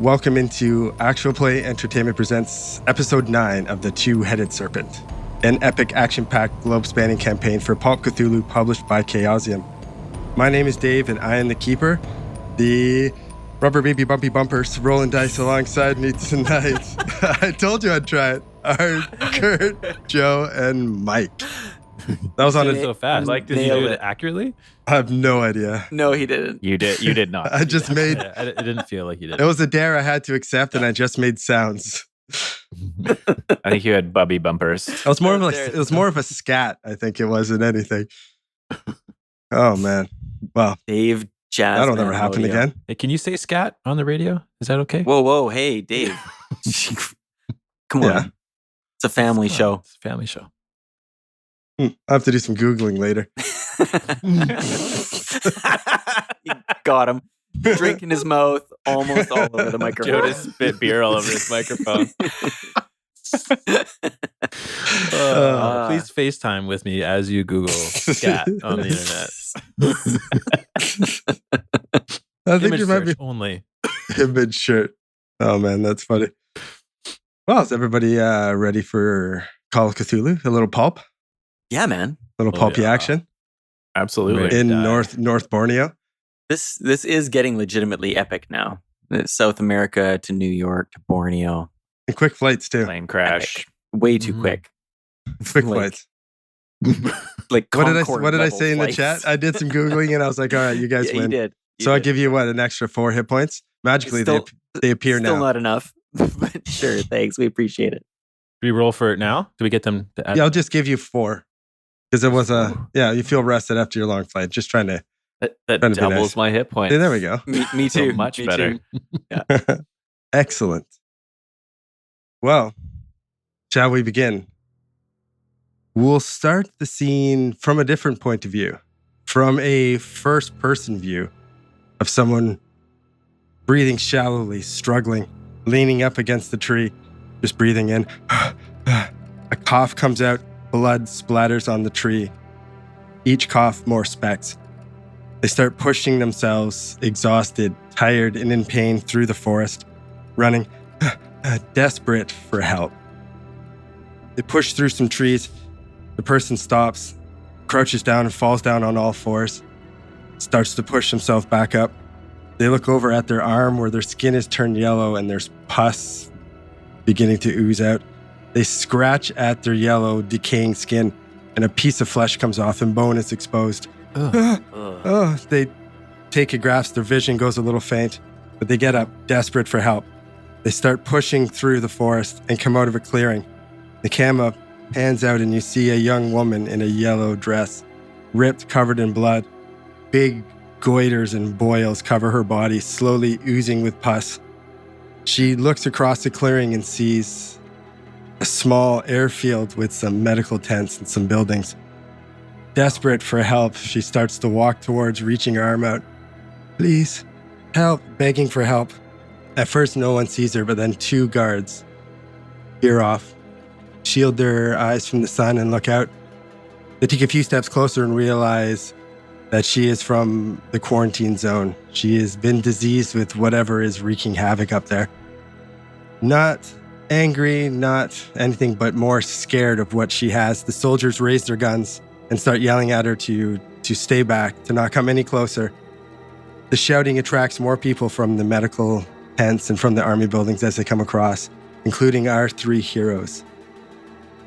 Welcome into Actual Play Entertainment Presents Episode 9 of The Two-Headed Serpent, an epic action-packed globe-spanning campaign for Pulp Cthulhu published by Chaosium. My name is Dave, and I am the keeper. The rubber baby bumpy bumpers rolling dice alongside me tonight. I told you I'd try it. Are Kurt, Joe, and Mike. That was on it so fast. Like, did you do it accurately? I have no idea. No, he didn't. You did not. I just made. It didn't feel like you did. It was a dare I had to accept, and I just made sounds. I think you had bubby bumpers. It was more of a scat. I think it was than anything. Oh man. Well, Dave Jazz. That'll never happen again. Hey, can you say scat on the radio? Is that okay? Whoa, hey, Dave. Come on. Yeah. It's a family show. It's a family show. I have to do some Googling later. Got him. Drink in his mouth, almost all over the microphone. Joe just spit beer all over his microphone. Please FaceTime with me as you Google scat on the internet. I think Image you might be search only. image shirt. Oh man, that's funny. Well, is everybody ready for Call of Cthulhu? A little pulp? Yeah, man. A little pulpy action? Absolutely. In North Borneo? This is getting legitimately epic now. South America to New York to Borneo. And quick flights too. Plane crash. Epic. Way too quick. Quick flights. Like what did I say in the chat? I did some Googling and I was like, all right, you guys win. You did. I give you an extra 4 hit points? Magically, they appear now. Still not enough. But sure, thanks. We appreciate it. Do we roll for it now? Do we get them to add? Yeah, I'll just give you 4. Because it was you feel rested after your long flight. Just trying to. That doubles my hit points. Yeah, there we go. Me too. So much Me better. Too. Yeah. Excellent. Well, shall we begin? We'll start the scene from a different point of view, from a first-person view of someone breathing shallowly, struggling, leaning up against the tree, just breathing in. A cough comes out, blood splatters on the tree. Each cough, more specks. They start pushing themselves, exhausted, tired, and in pain through the forest, running, desperate for help. They push through some trees. The person stops, crouches down and falls down on all fours, starts to push himself back up. They look over at their arm where their skin is turned yellow and there's pus beginning to ooze out. They scratch at their yellow, decaying skin, and a piece of flesh comes off and bone is exposed. They take a grasp. Their vision goes a little faint, but they get up, desperate for help. They start pushing through the forest and come out of a clearing. The camera pans out and you see a young woman in a yellow dress, ripped, covered in blood. Big goiters and boils cover her body, slowly oozing with pus. She looks across the clearing and sees a small airfield with some medical tents and some buildings. Desperate for help, she starts to walk towards, reaching her arm out. Please, help, begging for help. At first, no one sees her, but then 2 guards peer off, shield their eyes from the sun and look out. They take a few steps closer and realize that she is from the quarantine zone. She has been diseased with whatever is wreaking havoc up there. Not angry, not anything, but more scared of what she has. The soldiers raise their guns and start yelling at her to stay back, to not come any closer. The shouting attracts more people from the medical tents and from the army buildings as they come across, including our 3 heroes.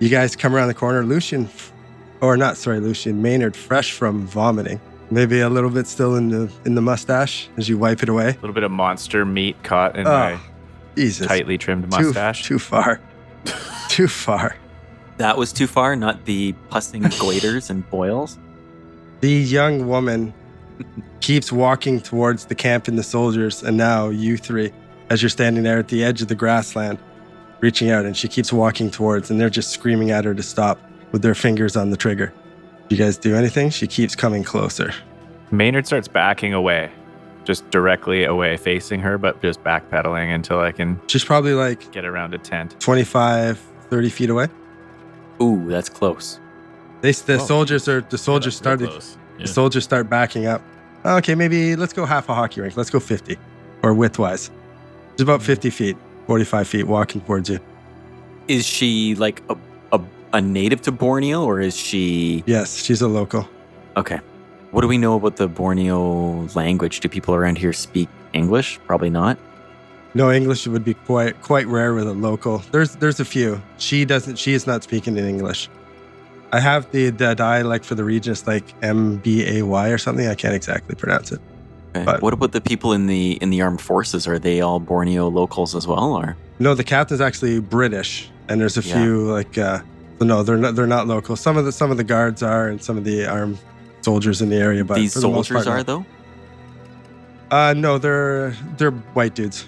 You guys come around the corner. Maynard, fresh from vomiting. Maybe a little bit still in the mustache as you wipe it away. A little bit of monster meat caught in my tightly trimmed mustache. Too far. Too far. That was too far, not the pussing goiters and boils. The young woman keeps walking towards the camp and the soldiers, and now you 3, as you're standing there at the edge of the grassland, reaching out, and she keeps walking towards, and they're just screaming at her to stop with their fingers on the trigger. You guys do anything? She keeps coming closer. Maynard starts backing away, just directly away, facing her, but just backpedaling until I can. She's probably like get around a tent, 25, 30 feet away. Ooh, that's close. The soldiers start backing up. Okay, maybe let's go half a hockey rink. Let's go 50, or widthwise. She's about 50 feet, 45 feet walking towards you. Is she like a native to Borneo, or is she... Yes, she's a local. Okay. What do we know about the Borneo language? Do people around here speak English? Probably not. No, English would be quite rare with a local. There's a few. She is not speaking in English. I have the dialect for the region. It's like Mbay or something. I can't exactly pronounce it. Okay. But- What about the people in the armed forces? Are they all Borneo locals as well, or? No, the captain's actually British, and there's a Yeah. few no, they're not local. Some of the guards are, and some of the armed soldiers in the area. But These for the most soldiers part, are though? no, they're white dudes.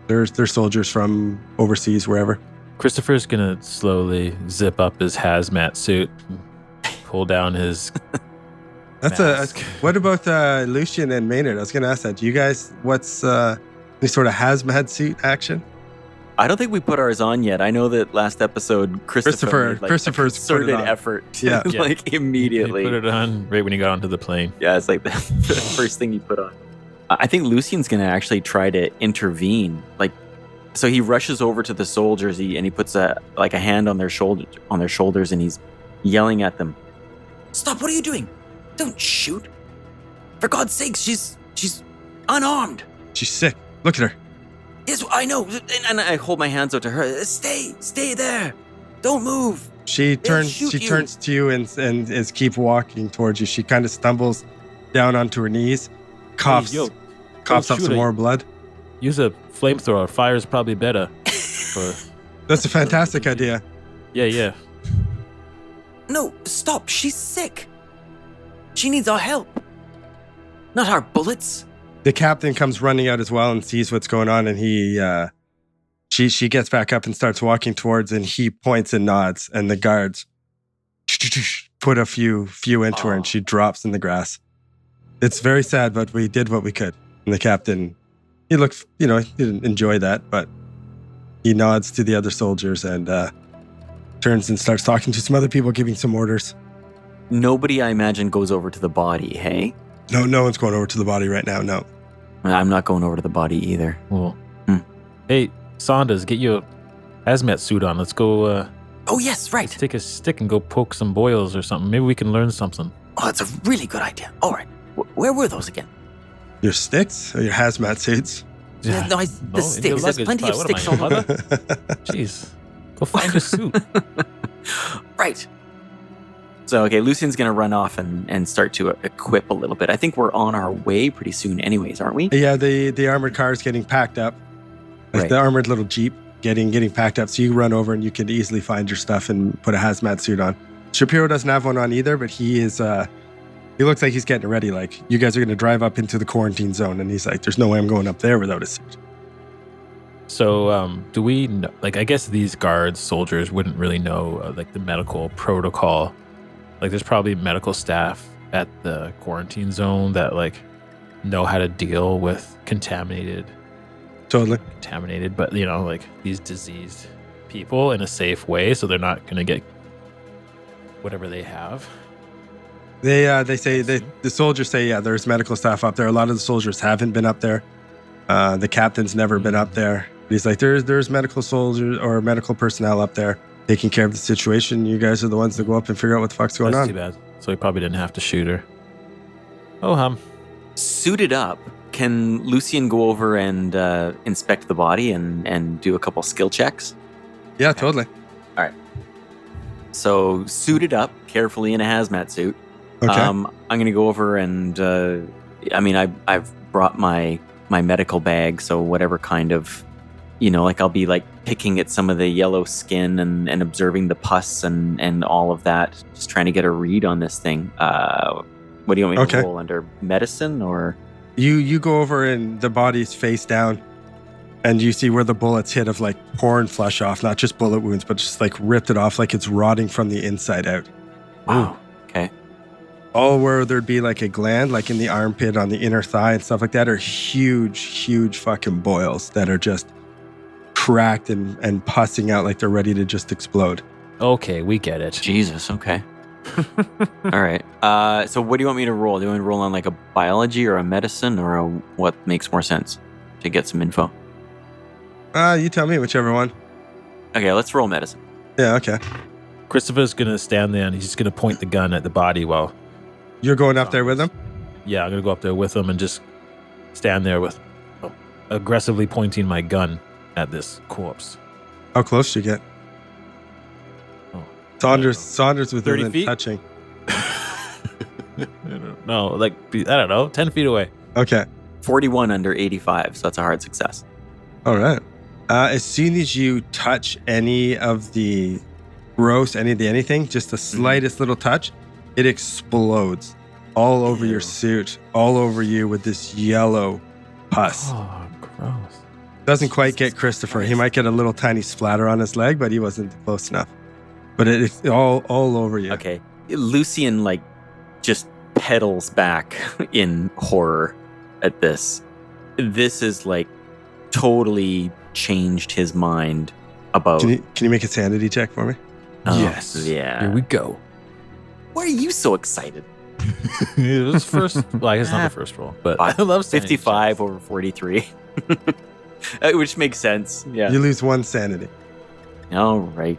They're soldiers from overseas, wherever. Christopher's gonna slowly zip up his hazmat suit, pull down his. That's mask. What about Lucian and Maynard? I was going to ask that. Do you guys, what's any sort of hazmat suit action? I don't think we put ours on yet. I know that last episode, Christopher's Christopher's put it concerted on. effort to Yeah. like immediately. He put it on right when he got onto the plane. Yeah, it's like the first thing you put on. I think Lucian's going to actually try to intervene. So he rushes over to the soldiers and he puts a hand on their shoulders, and he's yelling at them. Stop! What are you doing? Don't shoot! For God's sake, she's unarmed. She's sick. Look at her. Yes, I know. And I hold my hands out to her. Stay there. Don't move. She turns shoot you. turns to you and is keep walking towards you. She kind of stumbles down onto her knees, coughs, Hey, yo, coughs don't up shoot some her. more blood. Use a flamethrower. Fire's probably better. That's a fantastic idea. Yeah. No, stop. She's sick. She needs our help. Not our bullets. The captain comes running out as well and sees what's going on, and she gets back up and starts walking towards, and he points and nods, and the guards put a few into her, and she drops in the grass. It's very sad, but we did what we could. And the captain, he looks, he didn't enjoy that, but he nods to the other soldiers and turns and starts talking to some other people, giving some orders. Nobody, I imagine, goes over to the body, hey? No one's going over to the body right now, no. I'm not going over to the body either. Well, Hey, Saunders, get your hazmat suit on. Let's go. Oh, yes, right. Let's take a stick and go poke some boils or something. Maybe we can learn something. Oh, that's a really good idea. All right. Where were those again? Your sticks or your hazmat suits? No, in the your sticks. There's luggage plenty of pile. What am I, sticks your on the mother? Jeez. Go find a suit. Right. So, okay, Lucian's going to run off and start to equip a little bit. I think we're on our way pretty soon anyways, aren't we? Yeah, the armored car is getting packed up. Like Right. the armored little Jeep getting packed up. So you run over and you can easily find your stuff and put a hazmat suit on. Shapiro doesn't have one on either, but he looks like he's getting ready. Like, you guys are going to drive up into the quarantine zone. And he's like, there's no way I'm going up there without a suit. So, do we know, like, I guess these guards, soldiers wouldn't really know, like, the medical protocol. Like, there's probably medical staff at the quarantine zone that, like, know how to deal with contaminated, Totally. but, like, these diseased people in a safe way, so they're not going to get whatever they have. They say, the soldiers say, yeah, there's medical staff up there. A lot of the soldiers haven't been up there. The captain's never been up there. But he's like, there's medical soldiers or medical personnel up there taking care of the situation. You guys are the ones that go up and figure out what the fuck's going That's on. too bad. So he probably didn't have to shoot her. Oh, Suited up, can Lucian go over and inspect the body and do a couple skill checks? Yeah, totally. So, suited up, carefully in a hazmat suit. Okay. I'm going to go over and, I've brought my medical bag, so whatever kind of, I'll be like picking at some of the yellow skin and observing the pus and all of that, just trying to get a read on this thing. What do you want me to Okay. roll under medicine or? You go over and the body's face down, and you see where the bullets hit of like pouring flesh off, not just bullet wounds, but just like ripped it off like it's rotting from the inside out. Wow. Okay. All where there'd be like a gland, like in the armpit, on the inner thigh and stuff like that, are huge fucking boils that are just cracked and pussing out like they're ready to just explode. okay, we get it. Jesus. Okay. All right. So what do you want me to roll? Do you want me to roll on like a biology or a medicine or what makes more sense to get some info? You tell me, whichever one. Okay, let's roll medicine. Yeah, okay. Christopher's gonna stand there and he's just gonna point the gun at the body while. You're going up there with him? Yeah, I'm gonna go up there with him and just stand there with aggressively pointing my gun at this corpse. How close do you get? Oh, Saunders with 30 within feet? touching. No, like I don't know, 10 feet away. Okay. 41 under 85, so that's a hard success. All right. As soon as you touch any of the gross, anything, just the slightest little touch, it explodes all over your suit, all over you with this yellow pus. Oh, gross. Doesn't quite get Christopher. He might get a little tiny splatter on his leg, but he wasn't close enough. But it's all over you. Okay. Lucian, like, just pedals back in horror at this. This is, like, totally changed his mind about... Can you make a sanity check for me? Yes. Yeah. Here we go. Why are you so excited? It was first. Well, I guess not the first roll, but I love sanity 55 checks. over 43. Which makes sense. Yeah. You lose 1 sanity. All right.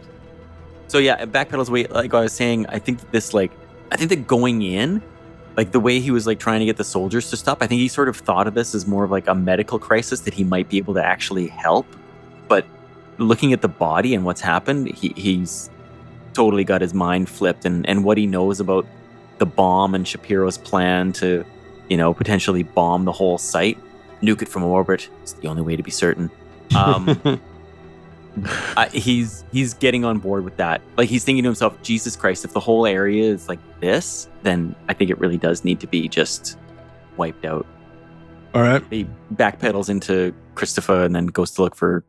So yeah, backpedals away. Like I was saying, I think that going in, like the way he was like trying to get the soldiers to stop, I think he sort of thought of this as more of like a medical crisis that he might be able to actually help. But looking at the body and what's happened, he's totally got his mind flipped, and what he knows about the bomb and Shapiro's plan to, potentially bomb the whole site, nuke it from orbit. It's the only way to be certain. He's getting on board with that. Like he's thinking to himself, Jesus Christ, if the whole area is like this, then I think it really does need to be just wiped out. All right. He backpedals into Christopher and then goes to look for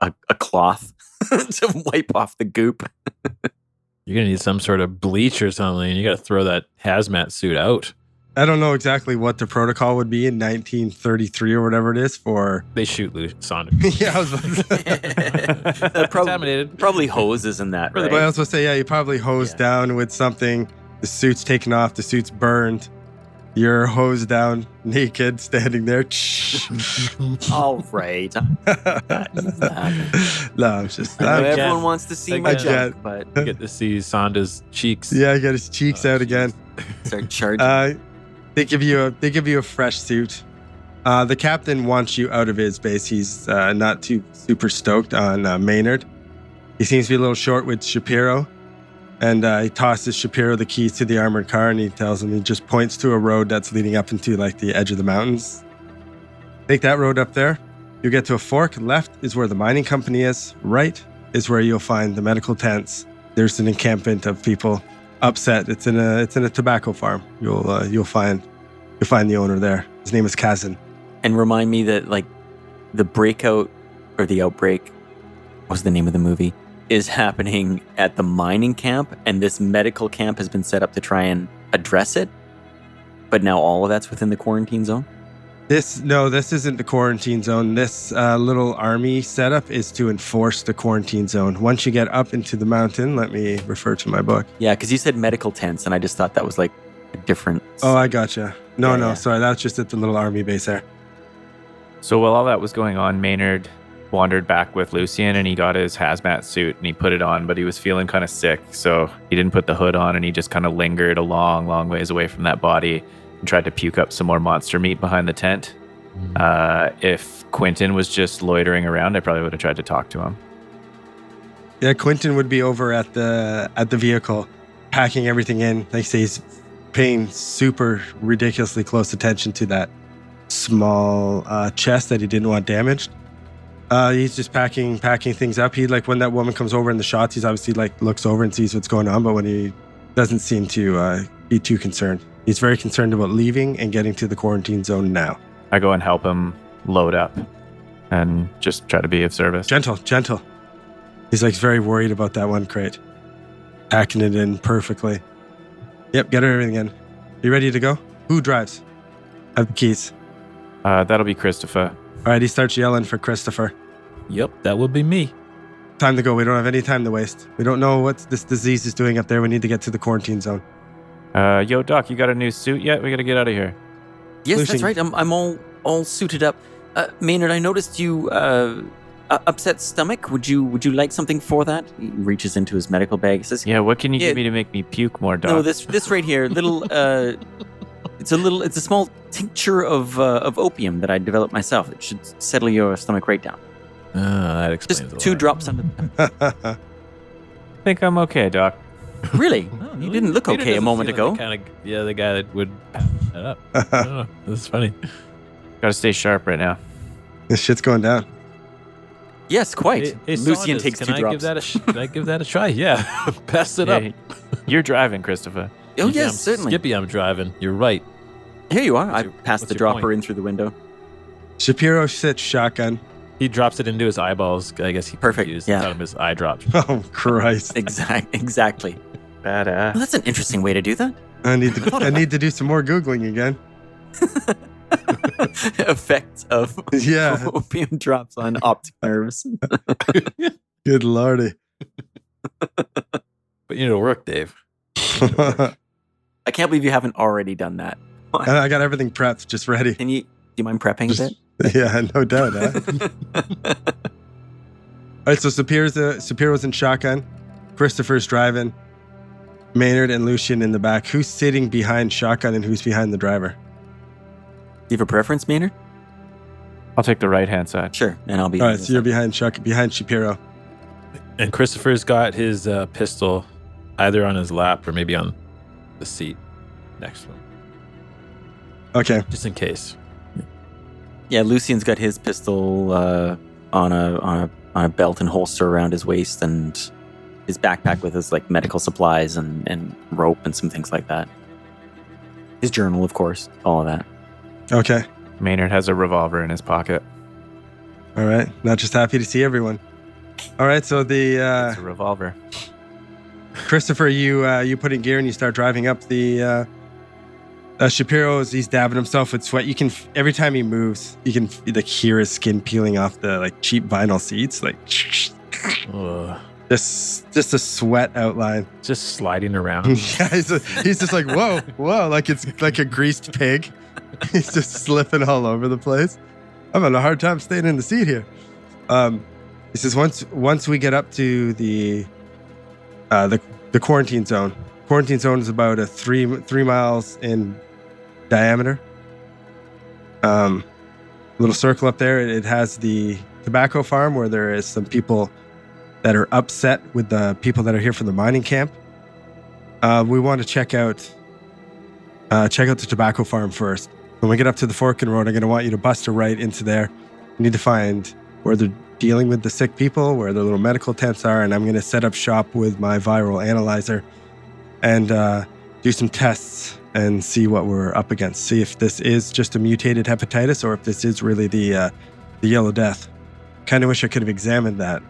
a cloth to wipe off the goop. You're gonna need some sort of bleach or something. You gotta throw that hazmat suit out. I don't know exactly what the protocol would be in 1933 or whatever it is for... They shoot Saunders. Yeah, I was about to say. Contaminated. Probably hoses and that, right? But I was going to say, yeah, you probably hose down with something. The suit's taken off. The suit's burned. You're hosed down, naked, standing there. All right. No, I'm just... I know I'm- everyone wants to see my Again. junk, but You get to see Saunders' cheeks. yeah, I got his cheeks out again. start charging. They give you a fresh suit. The captain wants you out of his base. He's not too super stoked on Maynard. He seems to be a little short with Shapiro, and he tosses Shapiro the keys to the armored car, and he just points to a road that's leading up into like the edge of the mountains. Take that road up there. You'll get to a fork. Left is where the mining company is. Right is where you'll find the medical tents. There's an encampment of people upset. It's in a tobacco farm. You'll find the owner there. His name is Kazan. And remind me that like the breakout or the outbreak, what's the name of the movie, is happening at the mining camp, and this medical camp has been set up to try and address it. But now all of that's within the quarantine zone. This isn't the quarantine zone. This little army setup is to enforce the quarantine zone. Once you get up into the mountain, let me refer to my book. Yeah, because you said medical tents, and I just thought that was like a different. Oh, I gotcha. No, Yeah. sorry, that's just at the little army base there. So while all that was going on, Maynard wandered back with Lucian and he got his hazmat suit and he put it on, but he was feeling kind of sick. So he didn't put the hood on and he just kind of lingered a long, long ways away from that body and tried to puke up some more monster meat behind the tent. If Quentin was just loitering around, I probably would have tried to talk to him. Yeah, Quentin would be over at the vehicle, packing everything in. Like I say, he's paying super ridiculously close attention to that small chest that he didn't want damaged. He's just packing things up. He like when that woman comes over in the shots, he's obviously like looks over and sees what's going on, but when he doesn't seem to be too concerned. He's very concerned about leaving and getting to the quarantine zone now. I go and help him load up and just try to be of service. Gentle. He's like very worried about that one crate. Packing it in perfectly. Yep, get everything in. You ready to go? Who drives? I have the keys. That'll be Christopher. All right, he starts yelling for Christopher. Yep, that would be me. Time to go. We don't have any time to waste. We don't know what this disease is doing up there. We need to get to the quarantine zone. Yo, Doc, you got a new suit yet? We got to get out of here. Yes, Lucian. that's right. I'm all suited up. Maynard, I noticed you upset stomach. Would you like something for that? He reaches into his medical bag. He says, Yeah, what can you Yeah. give me to make me puke more, Doc? "No, this right here, little. It's a small tincture of opium that I developed myself. It should settle your stomach right down. That explains Just a 2 lot. drops under. I think I'm okay, Doc. Really? You didn't look Peter okay a doesn't moment feel ago. like the guy that would pass that up. I don't know. This is funny. Gotta stay sharp right now. This shit's going down. Yes, quite. Hey, Lucian Saunders, takes 2 can I drops. Give that can I give that a try? Yeah, pass it up. Hey, you're driving, Christopher. Oh Yeah, yes, I'm certainly. Skippy, I'm driving. You're right. Here you are. I your- passed what's the your dropper point? in through the window. Shapiro sits shotgun. He drops it into his eyeballs. I guess he Perfect, confused. yeah. Thought of his eye drops. Oh, Christ. Exactly. Well, Badass. that's an interesting way to do that. I need to do some more Googling again. Effects of Yeah. opium drops on optic nerves. Good lordy. But you know, work, Dave. And I can't believe you haven't already done that. I got everything prepped, just ready. Do you mind prepping a bit? Yeah, no doubt. All right, so Sapiro's in shotgun. Christopher's driving. Maynard and Lucian in the back. Who's sitting behind shotgun and who's behind the driver? Do you have a preference, Maynard? I'll take the right-hand side. Sure, and I'll be. All right, so you're behind Shapiro. And Christopher's got his pistol either on his lap or maybe on the seat next to him, Okay. just in case. Yeah, Lucian's got his pistol on a belt and holster around his waist, and his backpack with his like medical supplies and rope and some things like that. His journal, of course, all of that. Okay. Maynard has a revolver in his pocket. All right. Not just happy to see everyone. All right, so the It's a revolver. Christopher, you put in gear and you start driving up the Shapiro as he's dabbing himself with sweat. You can every time he moves, you can like hear his skin peeling off the like cheap vinyl seats, like Ugh. just a sweat outline. Just sliding around. Yeah, he's just like whoa, like it's like a greased pig. He's just slipping all over the place. I'm having a hard time staying in the seat here. He says once we get up to the quarantine zone. Quarantine zone is about a 3 miles in diameter. Little circle up there. It has the tobacco farm where there is some people that are upset with the people that are here from the mining camp. We want to check out the tobacco farm first. When we get up to the fork in the road, I'm going to want you to bust a right into there. We need to find where they're dealing with the sick people, where the little medical tents are, and I'm going to set up shop with my viral analyzer and do some tests and see what we're up against. See if this is just a mutated hepatitis or if this is really the yellow death. Kind of wish I could have examined that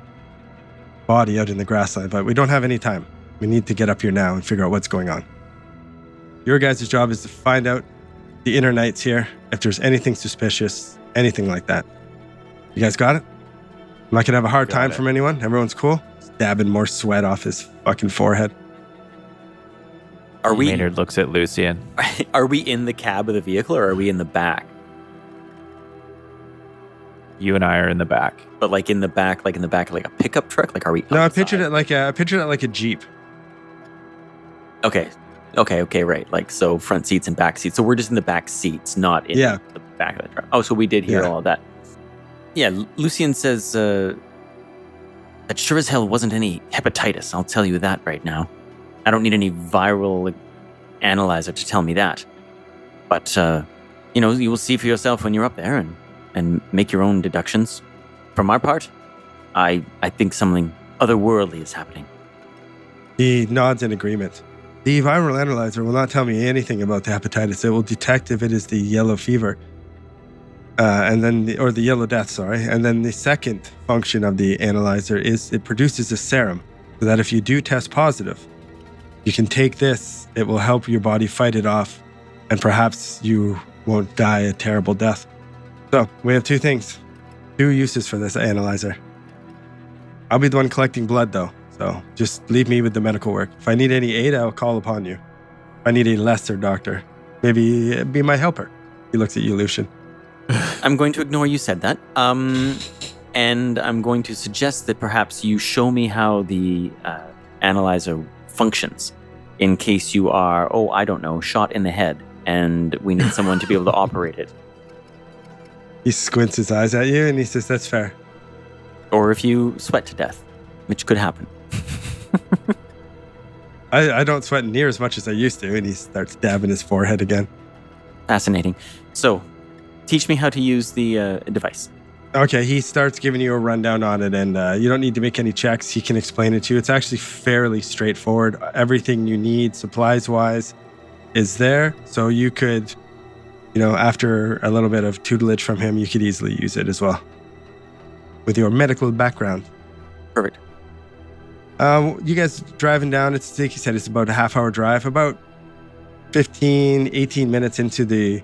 body out in the grassland, but we don't have any time. We need to get up here now and figure out what's going on. Your guys' job is to find out the inner knights here, if there's anything suspicious, anything like that. You guys got it? I'm not gonna have a hard time from anyone. Everyone's cool. Just dabbing more sweat off his fucking forehead. Are we Maynard looks at Lucian. are we in the cab of the vehicle or are we in the back? You and I are in the back. But like in the back of like a pickup truck? Like are we? No, I outside? pictured it like a Jeep. Okay, right. Like so, front seats and back seats. So we're just in the back seats, not in Yeah. the back of the truck. Oh, so we did hear Yeah. all of that. Yeah, Lucian says that sure as hell wasn't any hepatitis. I'll tell you that right now. I don't need any viral analyzer to tell me that. But you will see for yourself when you're up there and make your own deductions. From our part, I think something otherworldly is happening. He nods in agreement. The viral analyzer will not tell me anything about the hepatitis. It will detect if it is the yellow fever, or the yellow death, sorry. And then the second function of the analyzer is it produces a serum, so that if you do test positive, you can take this. It will help your body fight it off, and perhaps you won't die a terrible death. So we have two uses for this analyzer. I'll be the one collecting blood, though. So just leave me with the medical work. If I need any aid, I'll call upon you. If I need a lesser doctor, maybe be my helper. He looks at you, Lucian. I'm going to ignore you said that. And I'm going to suggest that perhaps you show me how the analyzer functions in case you are, I don't know, shot in the head and we need someone to be able to operate it. He squints his eyes at you and he says, "That's fair." Or if you sweat to death, which could happen. I don't sweat near as much as I used to. And he starts dabbing his forehead again. Fascinating. So, teach me how to use the device. Okay, he starts giving you a rundown on it, and you don't need to make any checks. He can explain it to you. It's actually fairly straightforward. Everything you need, supplies-wise, is there. So you could, after a little bit of tutelage from him, you could easily use it as well with your medical background. Perfect. You guys driving down, it's like you said, it's about a half-hour drive. About 15, 18 minutes into the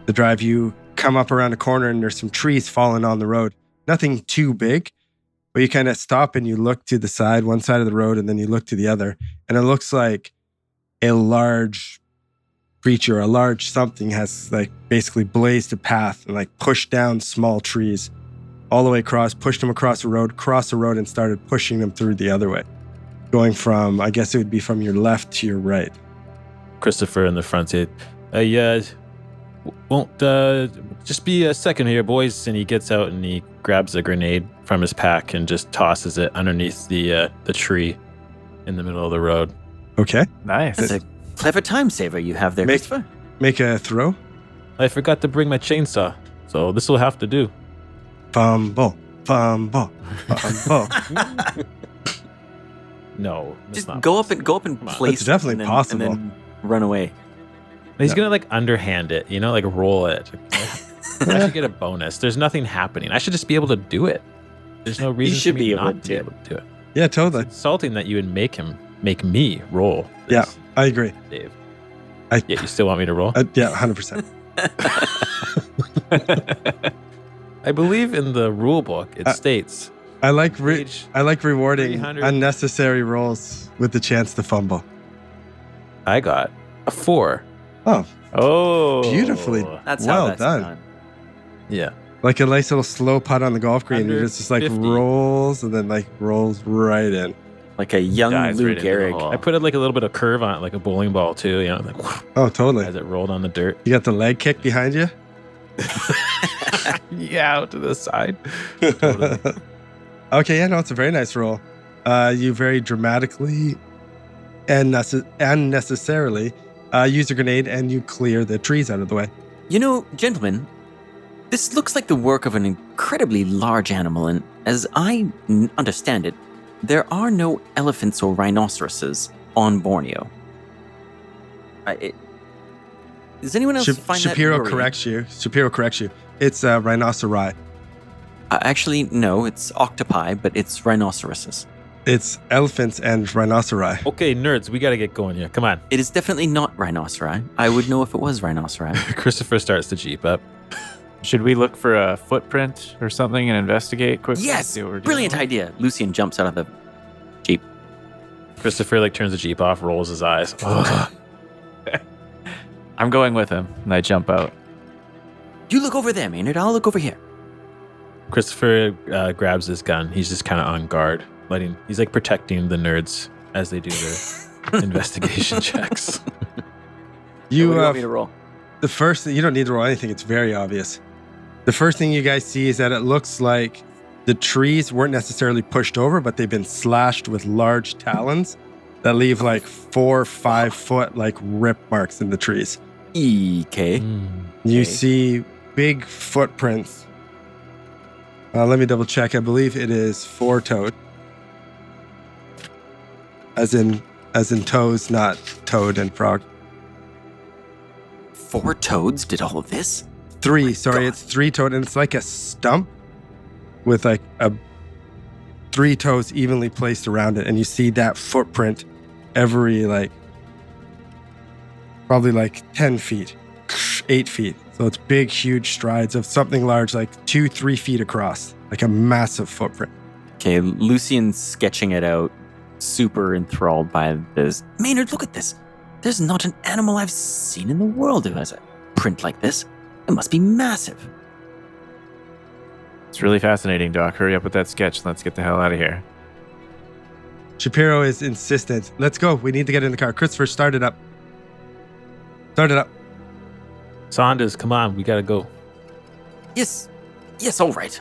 drive, you come up around a corner and there's some trees falling on the road. Nothing too big, but you kind of stop and you look to the side, one side of the road, and then you look to the other. And it looks like a large creature, a large something has basically blazed a path and pushed down small trees all the way across, pushed them across the road, and started pushing them through the other way. Going from, I guess it would be from your left to your right. Christopher in the front said, won't just be a second here, boys. And he gets out and he grabs a grenade from his pack and just tosses it underneath the tree in the middle of the road. Okay. Nice. That's a clever time saver you have there, Christopher. Make a throw. I forgot to bring my chainsaw, so this will have to do. Fumble. No, just go up and place. It's definitely possible. And then run away. He's gonna underhand it, roll it. I should get a bonus. There's nothing happening. I should just be able to do it. There's no reason should for me be able not to be able to do it. Yeah, totally. It's insulting that you would make me roll. Yeah, I agree. Dave. Yeah, you still want me to roll? Yeah, 100%. I believe in the rule book it states I like rewarding 300. unnecessary rolls with the chance to fumble. I got a 4. Oh, Beautifully. That's how well that's done. Yeah. Like a nice little slow putt on the golf green. It just 150. rolls and then rolls right in. Like a young Dives Lou right into the Gehrig. hole. I put it a little bit of curve on it, like a bowling ball too, Oh, totally. as it rolled on the dirt. You got the leg kick behind you? Yeah, out to the side. Okay, yeah, no, it's a very nice roll. You very dramatically and unnecessarily use a grenade and you clear the trees out of the way. Gentlemen, this looks like the work of an incredibly large animal, and as I understand it, there are no elephants or rhinoceroses on Borneo. Does anyone else find Shapiro that worrying? Shapiro corrects you. It's rhinoceri. Actually, no, it's octopi, but it's rhinoceroses. It's elephants and rhinoceri. Okay, nerds, we got to get going here. Come on. It is definitely not rhinoceri. I would know if it was rhinoceri. Christopher starts the Jeep up. Should we look for a footprint or something and investigate quickly? Yes, See what we're brilliant doing? idea. Lucian jumps out of the Jeep. Christopher turns the Jeep off, rolls his eyes. Ugh. I'm going with him, and I jump out. You look over there, Maynard. I'll look over here. Christopher grabs his gun. He's just kind of on guard, he's protecting the nerds as they do their investigation checks. What do You you want me to roll? The first thing, you don't need to roll anything. It's very obvious. The first thing you guys see is that it looks like the trees weren't necessarily pushed over, but they've been slashed with large talons that leave 4 or 5 foot rip marks in the trees. EK. You Okay. see big footprints. Let me double check. I believe it is 4-toed. As in toes, not toad and frog. 4 toads did all of this? 3, sorry, God. it's 3-toed, and it's like a stump with a 3 toes evenly placed around it, and you see that footprint every probably 10 feet, 8 feet. So it's big, huge strides of something large, 2-3 feet across, a massive footprint. Okay, Lucian's sketching it out, super enthralled by this. Maynard, look at this. There's not an animal I've seen in the world who has a print like this. It must be massive. It's really fascinating, Doc. Hurry up with that sketch. Let's get the hell out of here. Shapiro is insistent. Let's go. We need to get in the car. Christopher, start it up. Start it up. Saunders, come on, we gotta go. Yes. Yes, all right.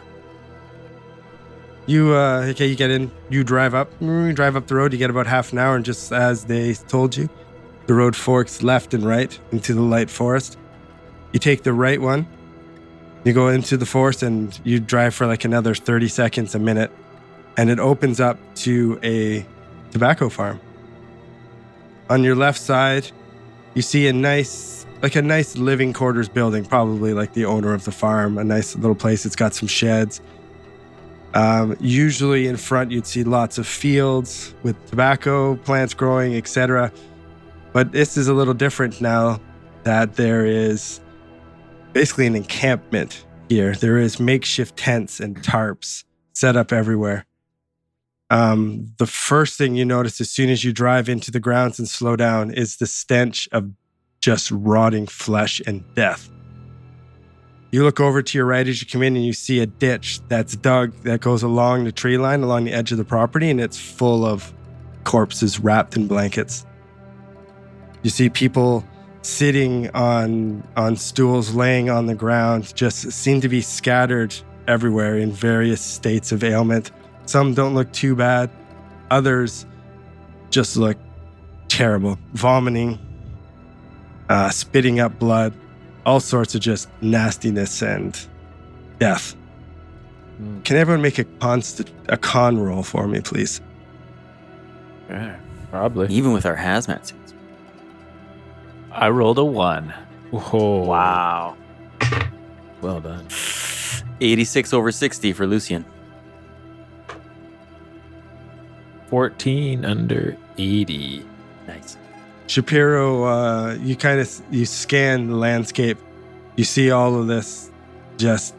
You you get in. You drive up. You drive up the road. You get about half an hour, and just as they told you, the road forks left and right into the light forest. You take the right one. You go into the forest, and you drive for like another 30 seconds, a minute, and it opens up to a tobacco farm. On your left side, you see a nice living quarters building, probably like the owner of the farm. A nice little place. It's got some sheds. Usually in front, you'd see lots of fields with tobacco plants growing, etc. But this is a little different now that there is basically an encampment here. There is makeshift tents and tarps set up everywhere. The first thing you notice as soon as you drive into the grounds and slow down is the stench of just rotting flesh and death. You look over to your right as you come in and you see a ditch that's dug that goes along the tree line, along the edge of the property, and it's full of corpses wrapped in blankets. You see people sitting on stools, laying on the ground, just seem to be scattered everywhere in various states of ailment. Some don't look too bad. Others just look terrible. Vomiting, spitting up blood. All sorts of just nastiness and death. Can everyone make a con roll for me, please? Yeah. Probably. Even with our hazmat suits. I rolled a 1. Whoa. Wow. Well done. 86 over 60 for Lucian. 14 under 80. Nice. Shapiro, you scan the landscape. You see all of this just,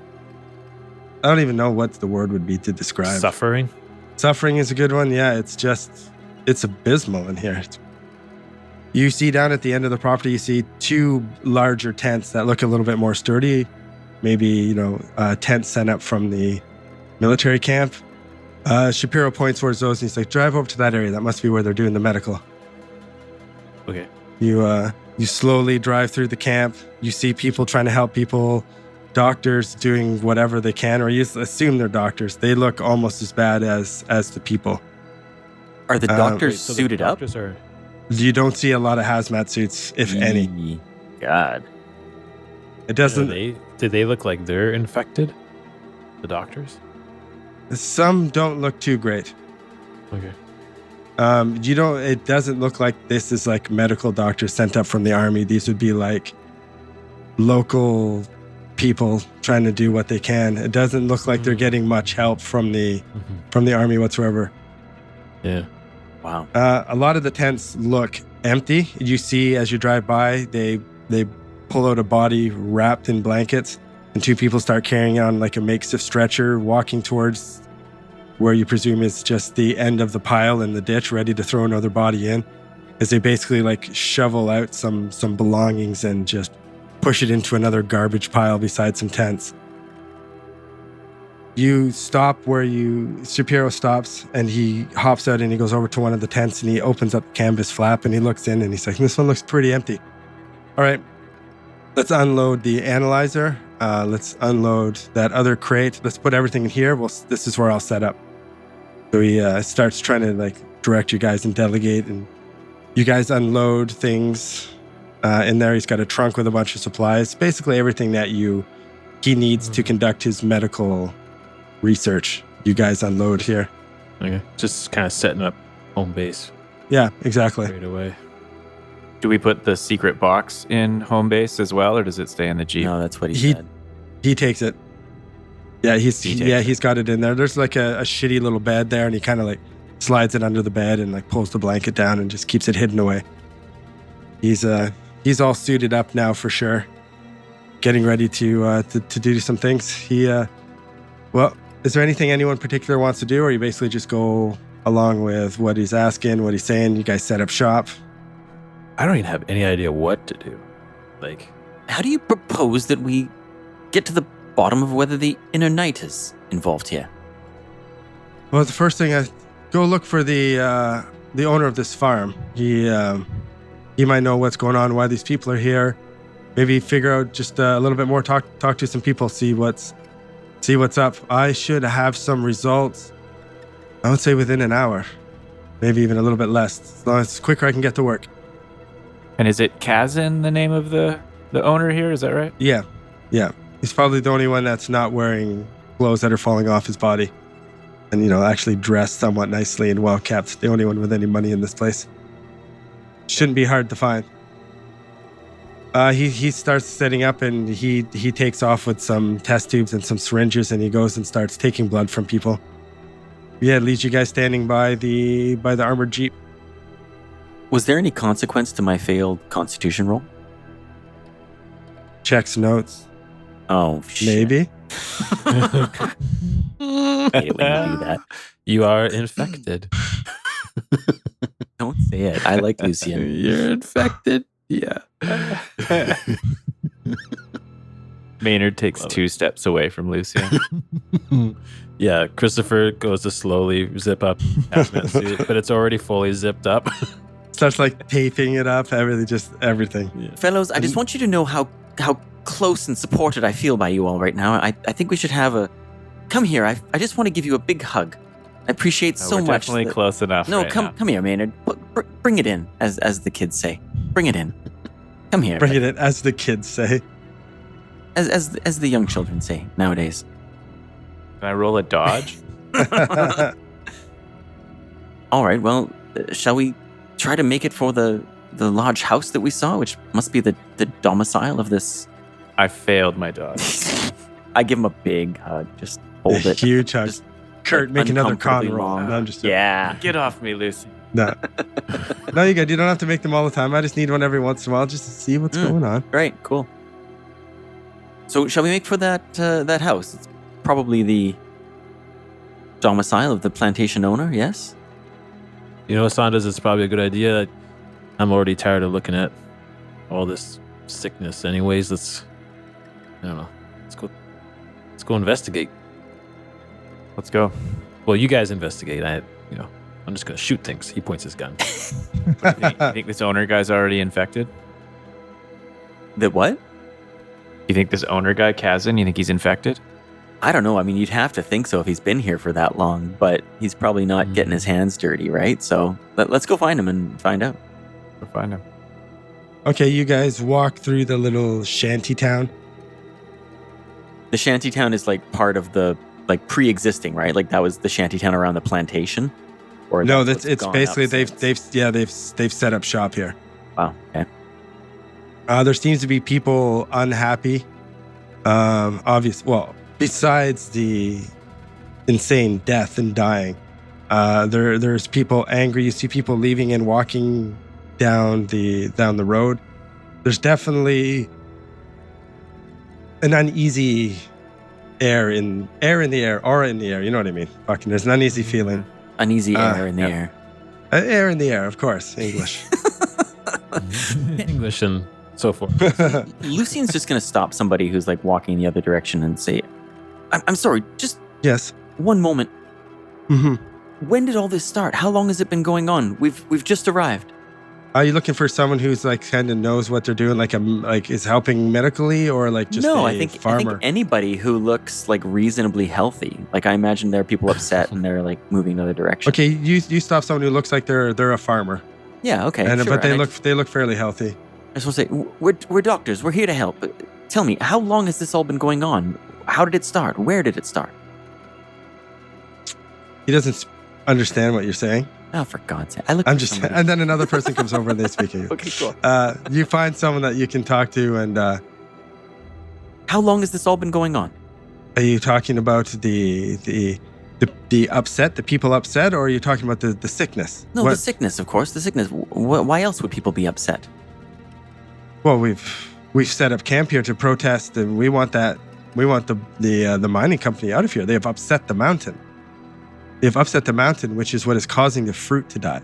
I don't even know what the word would be to describe. Suffering. Suffering is a good one. Yeah, it's abysmal in here. You see down at the end of the property, you see 2 larger tents that look a little bit more sturdy. Maybe, tents sent up from the military camp. Shapiro points towards those and he's like, drive over to that area. That must be where they're doing the medical. Okay. You slowly drive through the camp. You see people trying to help people, doctors doing whatever they can, or you assume they're doctors. They look almost as bad as the people. Are the doctors Wait, so the suited up? doctors are- You don't see a lot of hazmat suits, if any. God. It doesn't. Did they look like they're infected? The doctors? Some don't look too great. Okay. It doesn't look like this is like medical doctors sent up from the army. These would be like local people trying to do what they can. It doesn't look like they're getting much help from the army whatsoever. Yeah. Wow. A lot of the tents look empty. You see as you drive by, they pull out a body wrapped in blankets, and 2 people start carrying on like a makeshift stretcher, walking towards where you presume is just the end of the pile in the ditch, ready to throw another body in, as they basically like shovel out some belongings and just push it into another garbage pile beside some tents. You stop Shapiro stops, and he hops out and he goes over to one of the tents and he opens up the canvas flap and he looks in and he's like, this one looks pretty empty. All right, let's unload the analyzer. Let's unload that other crate. Let's put everything in here. This is where I'll set up. So he starts trying to like direct you guys and delegate, and you guys unload things in there. He's got a trunk with a bunch of supplies, basically everything that he needs to conduct his medical research. You guys unload here. Okay. Just kind of setting up home base Yeah, exactly. right away. Do we put the secret box in home base as well, or does it stay in the Jeep? No, that's what he He- said. He takes it. Yeah, He takes he's got it in there. There's like a shitty little bed there, and he kind of like slides it under the bed and like pulls the blanket down and just keeps it hidden away. He's all suited up now for sure, getting ready to do some things. Is there anything anyone particular wants to do, or you basically just go along with what he's asking, what he's saying? You guys set up shop. I don't even have any idea what to do. Like, How do you propose that we get to the bottom of whether the inner night is involved here. Well, the first thing, I go look for the owner of this farm. He might know what's going on, why these people are here. Maybe figure out just a little bit more. Talk to some people, see what's up. I should have some results. I would say within an hour, maybe even a little bit less. As long as it's quicker, I can get to work. And is it Kazan, the name of the owner here? Is that right? Yeah. He's probably the only one that's not wearing clothes that are falling off his body, and actually dressed somewhat nicely and well kept. The only one with any money in this place. Shouldn't be hard to find. He starts setting up, and he takes off with some test tubes and some syringes, and he goes and starts taking blood from people. Yeah, it leaves you guys standing by the armored jeep. Was there any consequence to my failed constitution roll? Checks notes. Oh, shit. Maybe. I hate when you do that. You are infected. Don't say it. I like Lucien. You're infected. Yeah. Maynard takes Love 2 steps away from Lucian. Yeah, Christopher goes to slowly zip up hazmat suit, but it's already fully zipped up. Starts taping it up, everything. Yeah. Fellows, I just want you to know how close and supported I feel by you all right now. I think we should have a... Come here. I just want to give you a big hug. I appreciate so we're much. Definitely close enough. No, right come here, Maynard. Bring it in, as the kids say. Bring it in. Come here. Bring it in, as the kids say. As the young children say nowadays. Can I roll a dodge? All right. Well, shall we try to make it for the large house that we saw, which must be the domicile of this? I failed my dodge. I give him a big hug. Just hold A it. huge hug. Just, Kurt, make another con uncomfortably roll. long. No, I'm just Yeah. Get off me, Lucy. No, you're good. You don't have to make them all the time. I just need one every once in a while just to see what's going on. Great. Cool. So, shall we make for that house? It's probably the domicile of the plantation owner. Yes. Sanders, it's probably a good idea. I'm already tired of looking at all this sickness. Anyways, let's go investigate. Let's go. Well, you guys investigate. I'm just gonna shoot things. He points his gun. You think this owner guy's already infected? The what? You think this owner guy, Kazan, you think he's infected? I don't know. I mean, you'd have to think so if he's been here for that long, but he's probably not getting his hands dirty, right? So let's go find him and find out. We'll find him. Okay, you guys walk through the little shanty town. The shanty town is part of the pre-existing, right? That was the shanty town around the plantation. Or No, what's it's gone basically up since? they've set up shop here. Wow. Okay. There seems to be people unhappy. Besides the insane death and dying, there's people angry. You see people leaving and walking down the road. There's definitely an uneasy aura in the air. You know what I mean? Fucking, there's an uneasy feeling. Uneasy air in the air. Air in the air, of course. English. English and so forth. Lucien's just going to stop somebody who's walking in the other direction and say, I'm sorry, just Yes. one moment. Mm-hmm. When did all this start? How long has it been going on? We've just arrived. Are you looking for someone who's kind of knows what they're doing, is helping medically, or just No, a I think farmer? anybody who looks reasonably healthy. I imagine there are people upset and they're moving in another direction. Okay, you stop someone who looks like they're a farmer, Yeah, okay. and sure. but they And look fairly healthy. I just want to say, we're doctors. We're here to help. Tell me, how long has this all been going on? How did it start? Where did it start? He doesn't understand what you're saying. Oh, for God's sake! I look. I'm for just, somebody- and then another person comes over and they speak English. Okay, cool. You find someone that you can talk to, and How long has this all been going on? are you talking about the upset, the people upset, or are you talking about the sickness? No, What- the sickness, of course. The sickness. Why else would people be upset? Well, we've set up camp here to protest, and we want the mining company out of here. They have upset the mountain. They have upset the mountain, which is what is causing the fruit to die.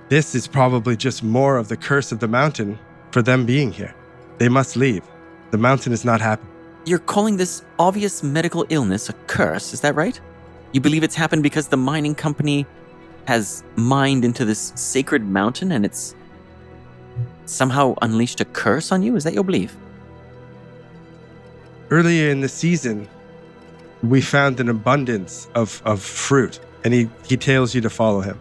This is probably just more of the curse of the mountain for them being here. They must leave. The mountain is not happy. You're calling this obvious medical illness a curse, is that right? You believe it's happened because the mining company has mined into this sacred mountain and it's somehow unleashed a curse on you? Is that your belief? Earlier in the season, we found an abundance of fruit, and he tells you to follow him.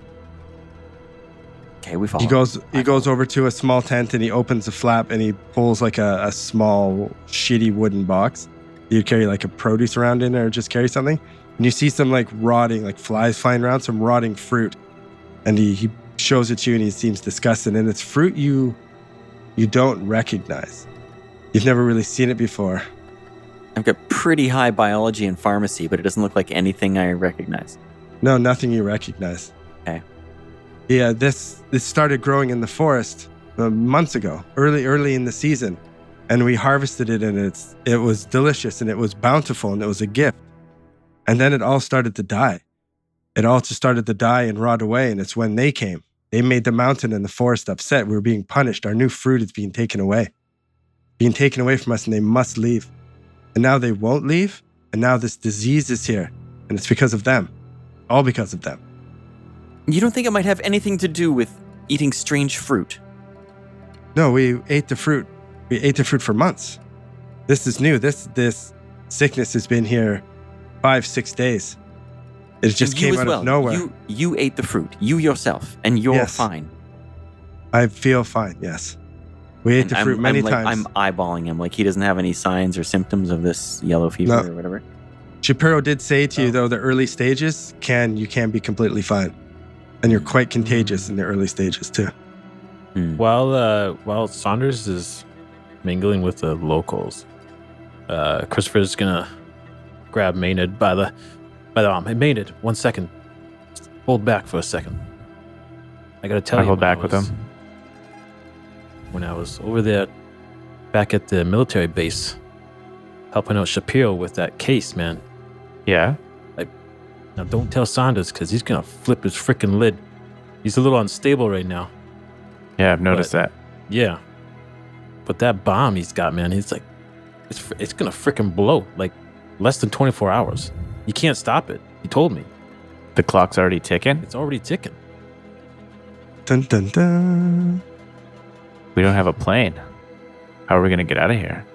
Okay, we follow. He goes over to a small tent and he opens a flap and he pulls like a small shitty wooden box. You'd carry like a produce around in or just carry something. And you see some like rotting, like flies flying around, some rotting fruit. And he shows it to you and he seems disgusted. And it's fruit you don't recognize. You've never really seen it before. I've got pretty high biology and pharmacy, but it doesn't look like anything I recognize. No, nothing you recognize. Okay. Yeah, this started growing in the forest months ago, early in the season, and we harvested it, and it was delicious, and it was bountiful, and it was a gift. And then it all started to die. It all just started to die and rot away, and it's when they came. They made the mountain and the forest upset. We were being punished. Our new fruit is being taken away from us, and they must leave. And now they won't leave, and now this disease is here, and it's because of them. All because of them. You don't think it might have anything to do with eating strange fruit? No, we ate the fruit. We ate the fruit for months. This is new. This sickness has been here 5-6 days. It just came out of nowhere. You ate the fruit, you yourself, and you're fine. I feel fine, yes. We ate the fruit many times. I'm eyeballing him like he doesn't have any signs or symptoms of this yellow fever or whatever. Shapiro did say to you, though, the early stages you can be completely fine. And you're quite contagious in the early stages, too. While Saunders is mingling with the locals, Christopher's gonna grab Maynard by the arm. Hey, Maynard, 1 second. Hold back for a second. I gotta tell you. Hold back with him. When I was over there, back at the military base, helping out Shapiro with that case, man. Yeah? Now, don't tell Saunders, because he's going to flip his freaking lid. He's a little unstable right now. Yeah, I've noticed that. Yeah. But that bomb he's got, man, he's like, it's going to freaking blow. Like, less than 24 hours. You can't stop it. He told me. The clock's already ticking? It's already ticking. Dun, dun, dun. We don't have a plane. How are we going to get out of here?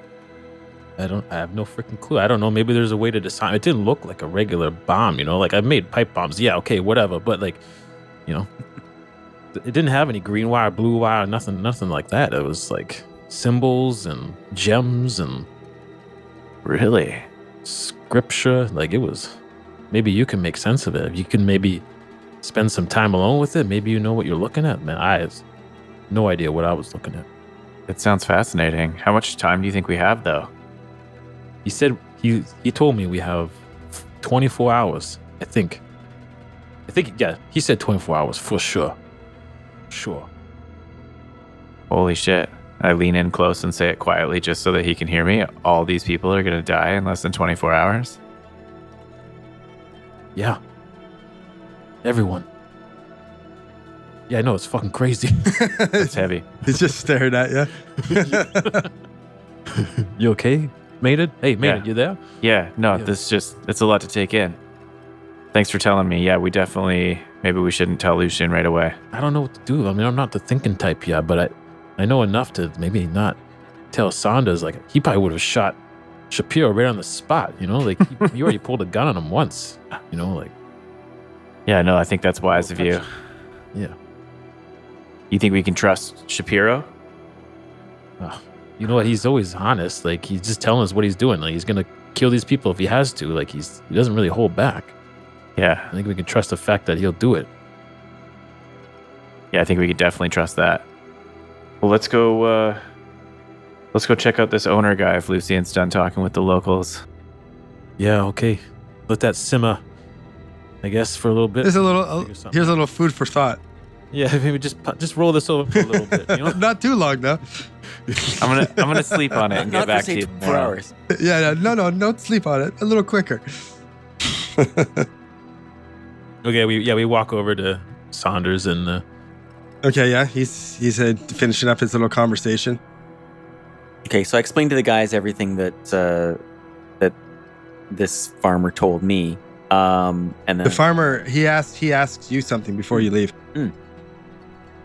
I have no freaking clue. I don't know. Maybe there's a way to disarm. It didn't look like a regular bomb, you know? Like, I've made pipe bombs. Yeah, okay, whatever. But, like, you know, it didn't have any green wire, blue wire, nothing like that. It was, like, symbols and gems and... Really? Scripture. Like, it was... Maybe you can make sense of it. If you can maybe spend some time alone with it, maybe you know what you're looking at. Man, I have no idea what I was looking at. It sounds fascinating. How much time do you think we have, though? He said he told me we have 24 hours. I think yeah. He said 24 hours for sure. Sure. Holy shit! I lean in close and say it quietly, just so that he can hear me. All these people are gonna die in less than 24 hours. Yeah. Everyone. Yeah, I know, it's fucking crazy. It's heavy. He's just staring at you. You okay, Maynard? Hey, Maynard, you there? Yeah, no, it's a lot to take in. Thanks for telling me. Yeah, maybe we shouldn't tell Lucien right away. I don't know what to do. I mean, I'm not the thinking type yet, but I know enough to maybe not tell Saunders. Like, he probably would have shot Shapiro right on the spot, you know? Like, he already pulled a gun on him once, you know? Like, yeah, no, I think that's wise of you. Yeah. You think we can trust Shapiro? You know what? He's always honest. Like, he's just telling us what he's doing. Like, he's going to kill these people if he has to. Like, he doesn't really hold back. Yeah. I think we can trust the fact that he'll do it. Yeah, I think we can definitely trust that. Well, let's go check out this owner guy if Lucien's done talking with the locals. Yeah, okay. Let that simmer, I guess, for a little bit. Here's a little food for thought. Yeah, maybe just roll this over for a little bit. You know? Not too long, though. I'm gonna sleep on it and get back to you. 4 hours. Yeah, no, don't sleep on it. A little quicker. Okay, we walk over to Saunders and. Okay, yeah, he's finishing up his little conversation. Okay, so I explained to the guys everything that this farmer told me. And then The farmer, he asks you something before you leave. Mm.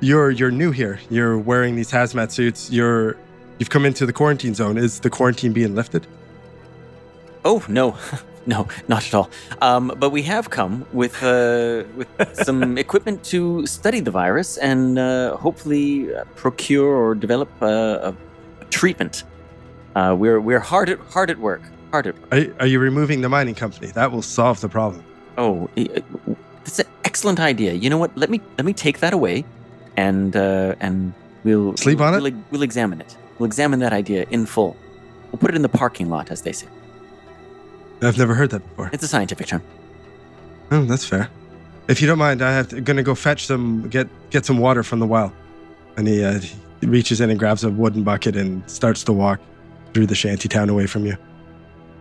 You're new here. You're wearing these hazmat suits. You've come into the quarantine zone. Is the quarantine being lifted? Oh no, no, not at all. But we have come with some equipment to study the virus and hopefully procure or develop a treatment. We're hard at work. Are you removing the mining company? That will solve the problem. Oh, that's an excellent idea. You know what? Let me take that away, and we'll Sleep on it? We'll examine it. We'll examine that idea in full. We'll put it in the parking lot, as they say. I've never heard that before. It's a scientific term. Oh, that's fair. If you don't mind, gonna go fetch get some water from the well. And he reaches in and grabs a wooden bucket and starts to walk through the shanty town away from you.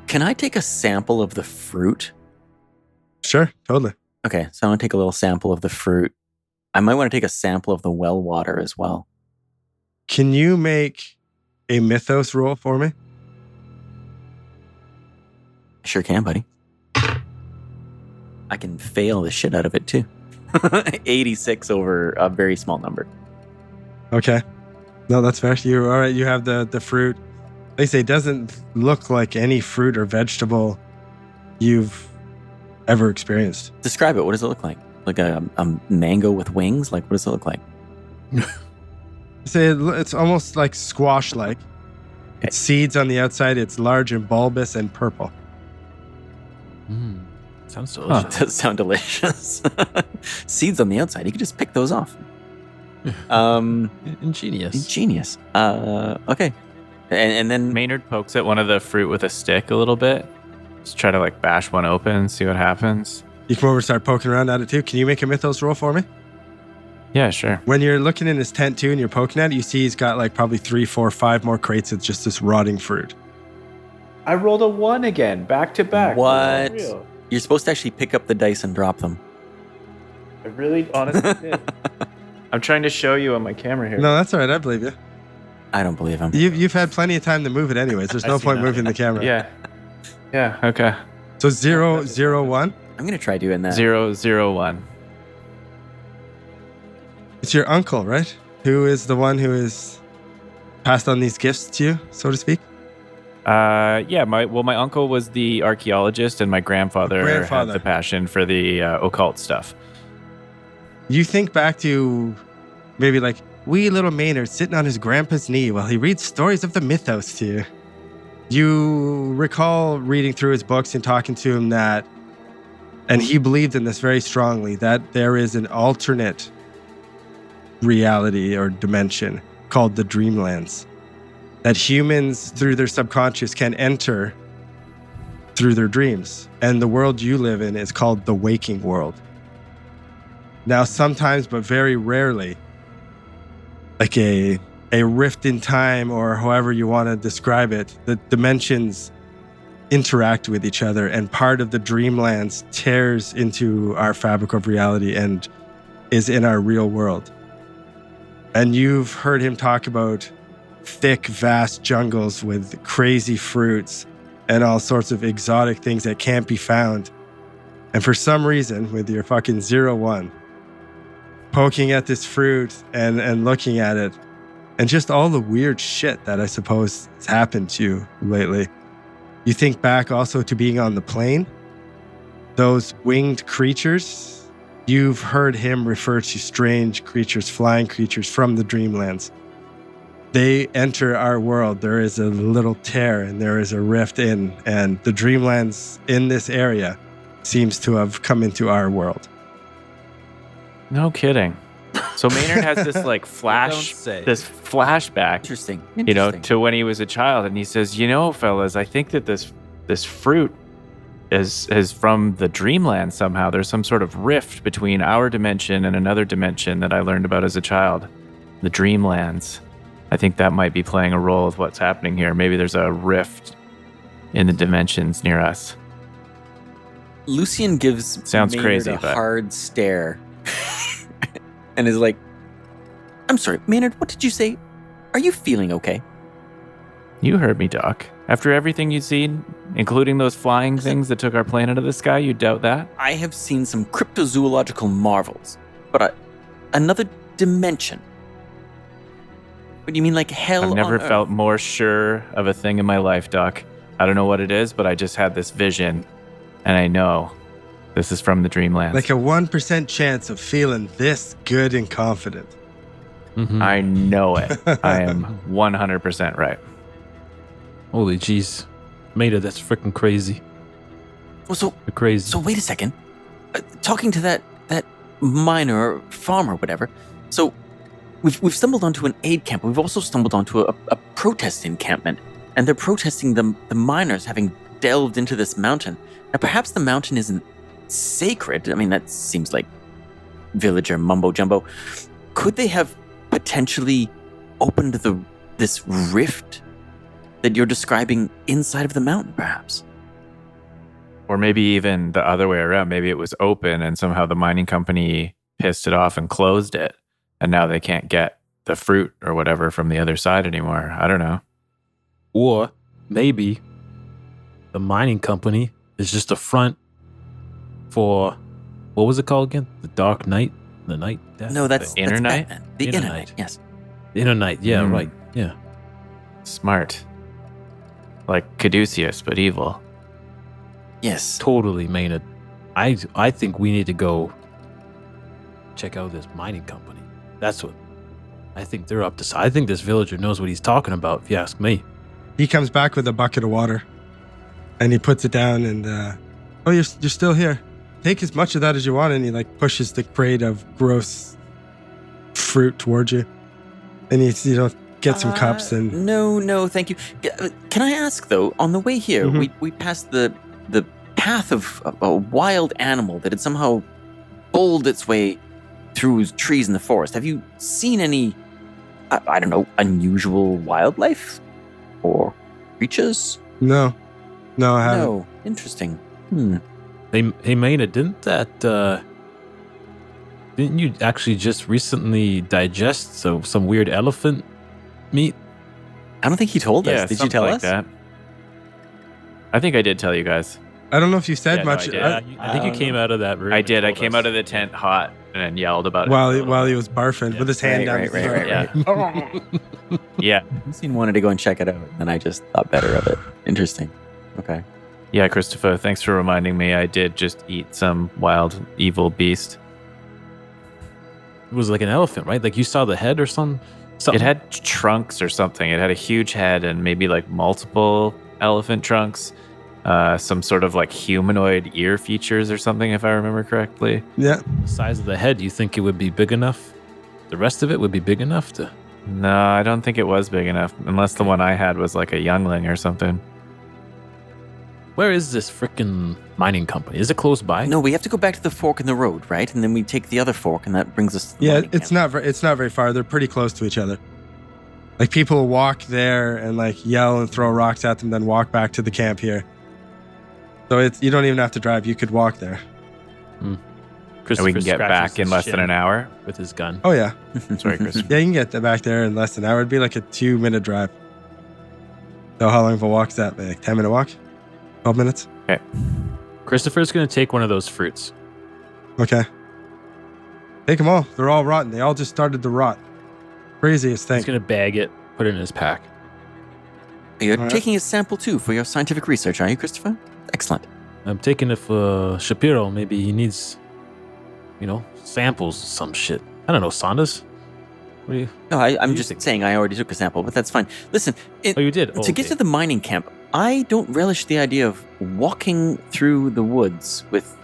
Can I take a sample of the fruit? Sure, totally. Okay, so I want to take a little sample of the fruit. I might want to take a sample of the well water as well. Can you make a mythos roll for me? Sure can, buddy. I can fail the shit out of it too. 86 over a very small number. Okay. No, that's fair. You're all right. You have the fruit. They say it doesn't look like any fruit or vegetable you've ever experienced. Describe it. What does it look like? Like a mango with wings? Like, what does it look like? Say it's almost like squash-like. Okay. It's seeds on the outside. It's large and bulbous and purple. Sounds It delicious. does sound delicious. Seeds on the outside. You could just pick those off. Ingenious. Genius. Okay. And then Maynard pokes at one of the fruit with a stick a little bit. Just try to like bash one open, see what happens. You come over and start poking around at it too. Can you make a mythos roll for me? Yeah, sure. When you're looking in his tent too and you're poking at it, you see he's got like probably 3, 4, 5 more crates of just this rotting fruit. I rolled a 1 again, back to back. What? For real. you're supposed to actually pick up the dice and drop them. I really honestly did. I'm trying to show you on my camera here. No, that's all right. I believe you. I don't believe him. You've had plenty of time to move it anyways. There's I no see point nothing. moving the camera. Yeah. Yeah. Okay. So 0, 0, 1. I'm gonna try doing that. 001. It's your uncle, right? Who is the one who has passed on these gifts to you, so to speak? Yeah. My uncle was the archaeologist, and my grandfather had the passion for the occult stuff. You think back to maybe like wee little Maynard sitting on his grandpa's knee while he reads stories of the mythos to you. You recall reading through his books and talking to him that, and he believed in this very strongly, that there is an alternate reality or dimension called the Dreamlands. That humans, through their subconscious, can enter through their dreams. And the world you live in is called the waking world. Now, sometimes, but very rarely, like a rift in time or however you want to describe it, the dimensions interact with each other, and part of the Dreamlands tears into our fabric of reality and is in our real world. And you've heard him talk about thick, vast jungles with crazy fruits and all sorts of exotic things that can't be found. And for some reason, with your fucking 01, poking at this fruit and looking at it, and just all the weird shit that I suppose has happened to you lately. You think back also to being on the plane, those winged creatures. You've heard him refer to strange creatures, flying creatures from the Dreamlands. They enter our world. There is a little tear and there is a rift in, and the Dreamlands in this area seems to have come into our world. No kidding. So Maynard has this like this flashback, Interesting. you know, to when he was a child, and he says, "You know, fellas, I think that this fruit is from the Dreamland somehow. There's some sort of rift between our dimension and another dimension that I learned about as a child, the Dreamlands. I think that might be playing a role with what's happening here. Maybe there's a rift in the dimensions near us." Lucian gives Sounds Maynard crazy, a but- hard stare and is like, "I'm sorry, Maynard, what did you say? Are you feeling okay?" You heard me, Doc. After everything you've seen, including those flying things that took our plane out of the sky? You doubt that? I have seen some cryptozoological marvels, but another dimension. What do you mean, like hell? I've never on felt Earth? more sure of a thing in my life, Doc. I don't know what it is, but I just had this vision, and I know this is from the Dreamlands. Like a 1% chance of feeling this good and confident. Mhm. I know it. I am 100% right. Holy jeez. Maida, that's freaking crazy. Well, so You're crazy. So wait a second. Talking to that miner or farmer or whatever. So we've stumbled onto an aid camp. We've also stumbled onto a protest encampment, and they're protesting the miners having delved into this mountain. Now perhaps the mountain isn't sacred. I mean, that seems like villager mumbo jumbo. Could they have potentially opened this rift that you're describing inside of the mountain, perhaps? Or maybe even the other way around. Maybe it was open and somehow the mining company pissed it off and closed it. And now they can't get the fruit or whatever from the other side anymore. I don't know. Or maybe the mining company is just a front for, what was it called again? The Dark Knight? The Night Death? No, that's Inner Night? Batman. The Inner Inner Night. Night, yes. The Inner Night. Yeah, Mm. right. Yeah. Smart. Like Caduceus, but evil. Yes. Totally, Maynard. I think we need to go check out this mining company. That's what I think they're up to. I think this villager knows what he's talking about, if you ask me. He comes back with a bucket of water, and he puts it down. And oh, you're still here. Take as much of that as you want. And he like pushes the crate of gross fruit towards you, and you get some cups and. No, thank you. Can I ask though? On the way here, Mhm. we passed the path of a wild animal that had somehow bowled its way through trees in the forest. Have you seen any, I don't know, unusual wildlife or creatures? No, I haven't. No. Interesting. Hey, Maynard, didn't you actually just recently digest some weird elephant meat? I don't think he told us. Did you something tell like us? that. I think I did tell you guys. I don't know if you said Yeah, no, much I did. I think you came out of that room. I and did. I told came us. out of the tent hot and yelled about while it. he was barfing with his hand down Right, his right, throat. right, Yeah. Yeah. Lucien wanted to go and check it out, and I just thought better of it. Interesting. Okay. Yeah, Christopher, thanks for reminding me. I did just eat some wild, evil beast. It was like an elephant, right? Like you saw the head or something? It had trunks or something. It had a huge head and maybe like multiple elephant trunks. Some sort of like humanoid ear features or something, if I remember correctly. Yeah. the size of the head. Do you think it would be big enough? The rest of it would be big enough to. No, I don't think it was big enough, unless the one I had was like a youngling or something. Where is this freaking mining company? Is it close by? No, we have to go back to the fork in the road, right? And then we take the other fork, and that brings us to the Yeah, mining it's camp. not very far. They're pretty close to each other. Like people walk there and like yell and throw rocks at them, then walk back to the camp here. So you don't even have to drive. You could walk there. And Christopher we can get scratches back in his less than chin an hour. with his gun. Oh yeah, Sorry, Christopher. yeah. You can get back there in less than an hour. It'd be like a 2-minute drive. So how long of a walk is that? Like 10-minute walk? 12 minutes? Christopher's gonna take one of those fruits. Okay. Take them all. They're all rotten. They all just started to rot. Craziest thing. He's gonna bag it, put it in his pack. You're All right. taking a sample too for your scientific research, are you, Christopher? Excellent. I'm taking it for Shapiro. Maybe he needs, samples, some shit. I don't know, Saunders? What do you? No, I'm you just think? saying I already took a sample, but that's fine. Listen, Oh, you did? to get to the mining camp, I don't relish the idea of walking through the woods with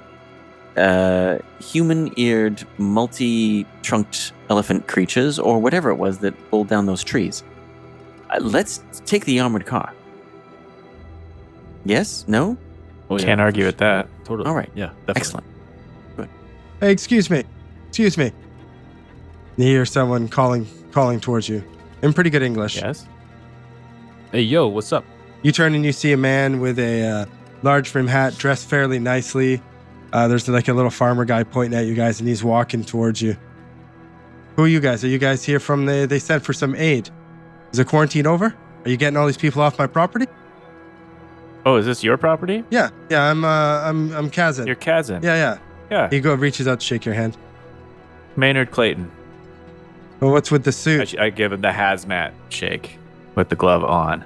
human-eared, multi-trunked elephant creatures or whatever it was that pulled down those trees. Let's take the armored car. Yes? No? Oh, yeah, Can't argue for with that. sure. Totally. All right. Yeah, definitely. Excellent. Hey, excuse me. You hear someone calling towards you in pretty good English. Yes. Hey, yo, what's up? You turn and you see a man with a large brim hat, dressed fairly nicely. There's like a little farmer guy pointing at you guys, and he's walking towards you. Who are you guys? Are you guys here from they sent for some aid? Is the quarantine over? Are you getting all these people off my property? Oh, is this your property? Yeah, I'm Kazan. Your Kazan. Yeah. Yeah. He reaches out to shake your hand. Maynard Clayton. Well, what's with the suit? I give him the hazmat shake with the glove on.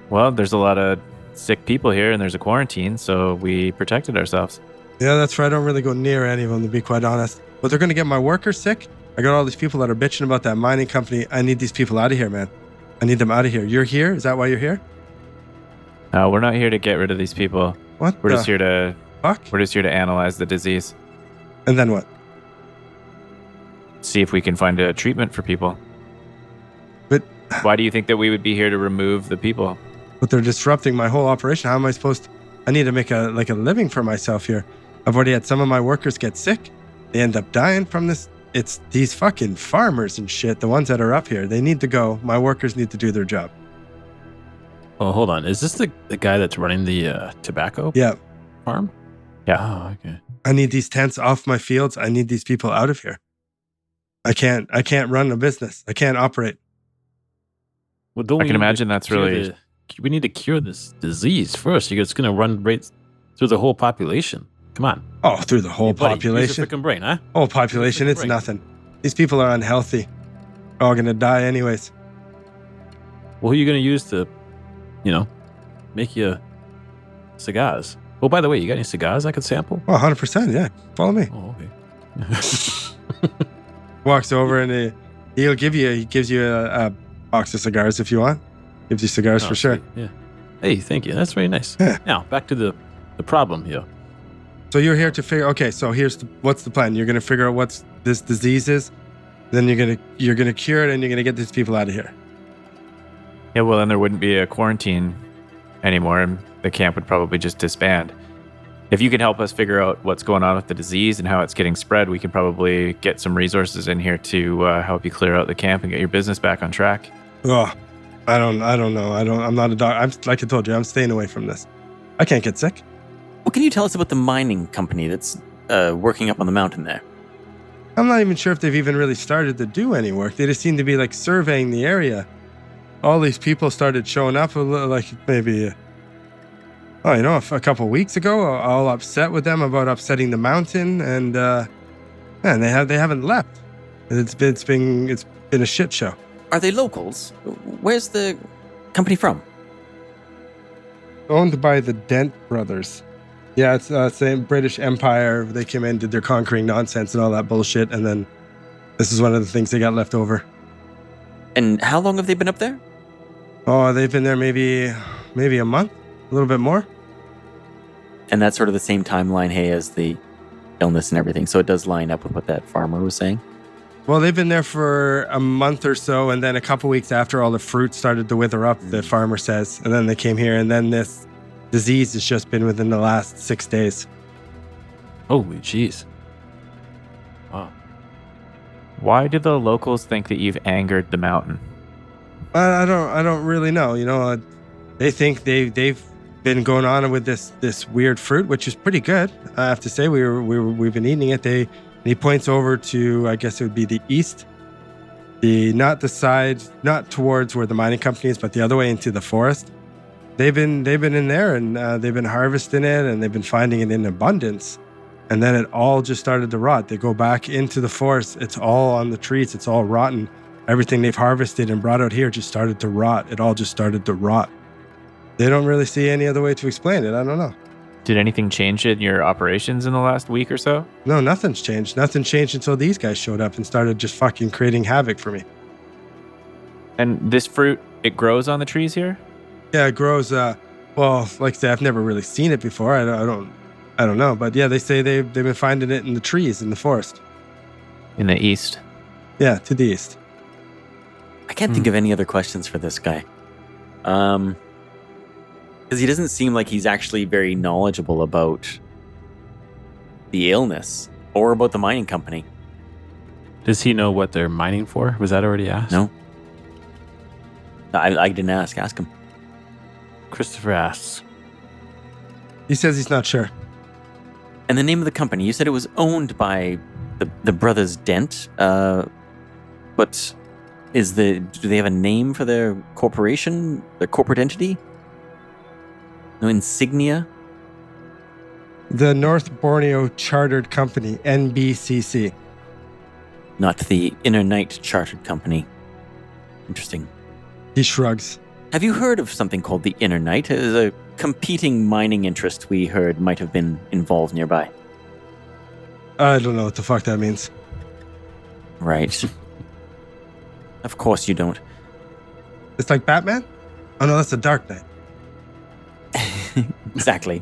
Well, there's a lot of sick people here and there's a quarantine, so we protected ourselves. Yeah, that's right. I don't really go near any of them, to be quite honest. But they're going to get my workers sick. I got all these people that are bitching about that mining company. I need these people out of here, man. I need them out of here. You're here? Is that why you're here? No, we're not here to get rid of these people. What? We're just here to fuck? We're just here to analyze the disease. And then what? See if we can find a treatment for people. But why do you think that we would be here to remove the people? But they're disrupting my whole operation. How am I supposed to? I need to make a living for myself here. I've already had some of my workers get sick. They end up dying from this. It's these fucking farmers and shit, the ones that are up here. They need to go. My workers need to do their job. Oh, hold on. Is this the guy that's running the tobacco farm? Yeah. Oh, okay. I need these tents off my fields. I need these people out of here. I can't run a business. I can't operate. Well, don't I can imagine that's really... we need to cure this disease first. It's going to run right through the whole population. Come on. Oh, through the whole population? Use your freaking brain, huh? Whole population, it's nothing. These people are unhealthy. They're all going to die anyways. Well, who are you going to use to, make you cigars? Oh, by the way, you got any cigars I could sample? Oh, 100%, yeah. Follow me. Oh, okay. Walks over and he gives you a box of cigars if you want. Gives you cigars for sure. Sweet. Yeah. Hey, thank you. That's very nice. Yeah. Now, back to the problem here. So you're here to figure. Okay, so what's the plan? You're going to figure out what this disease is. Then you're gonna cure it, and you're gonna get these people out of here. Yeah, well, then there wouldn't be a quarantine anymore, and the camp would probably just disband. If you can help us figure out what's going on with the disease and how it's getting spread, we can probably get some resources in here to help you clear out the camp and get your business back on track. Oh, I don't know. I'm not a doctor. I'm like I told you, I'm staying away from this. I can't get sick. What can you tell us about the mining company that's working up on the mountain there? I'm not even sure if they've even really started to do any work. They just seem to be like surveying the area. All these people started showing up like maybe, a couple weeks ago, all upset with them about upsetting the mountain, and they haven't left. It's been a shit show. Are they locals? Where's the company from? Owned by the Dent brothers. Yeah, it's same British Empire. They came in, did their conquering nonsense and all that bullshit, and then this is one of the things they got left over. And how long have they been up there? Oh, they've been there maybe a month, a little bit more. And that's sort of the same timeline, hey, as the illness and everything. So it does line up with what that farmer was saying. Well, they've been there for a month or so, and then a couple weeks after, all the fruit started to wither up, the farmer says. And then they came here, and then this disease has just been within the last 6 days. Holy jeez. Wow. Why do the locals think that you've angered the mountain? I don't really know. They think they've been going on with this weird fruit, which is pretty good. I have to say, we've been eating it. He points over to, I guess it would be the east, not towards where the mining company is, but the other way into the forest. They've been in there, and they've been harvesting it, and they've been finding it in abundance. And then it all just started to rot. They go back into the forest. It's all on the trees. It's all rotten. Everything they've harvested and brought out here just started to rot. It all just started to rot. They don't really see any other way to explain it. I don't know. Did anything change in your operations in the last week or so? No, nothing's changed. Nothing changed until these guys showed up and started just fucking creating havoc for me. And this fruit, it grows on the trees here? Yeah, it grows. Like I say, I've never really seen it before. I don't know. But yeah, they say they've been finding it in the trees in the forest. In the east? Yeah, to the east. I can't think of any other questions for this guy. Because he doesn't seem like he's actually very knowledgeable about the illness or about the mining company. Does he know what they're mining for? Was that already asked? No. I didn't ask. Ask him. Christopher asks. He says he's not sure. And the name of the company, you said it was owned by the brothers Dent, but do they have a name for their corporation, their corporate entity? No insignia? The North Borneo Chartered Company, NBCC. Not the Inner Night Chartered Company. Interesting. He shrugs. Have you heard of something called the Inner Night? It is a competing mining interest we heard might have been involved nearby. I don't know what the fuck that means. Right. Of course you don't. It's like Batman? Oh no, that's the Dark Knight. Exactly.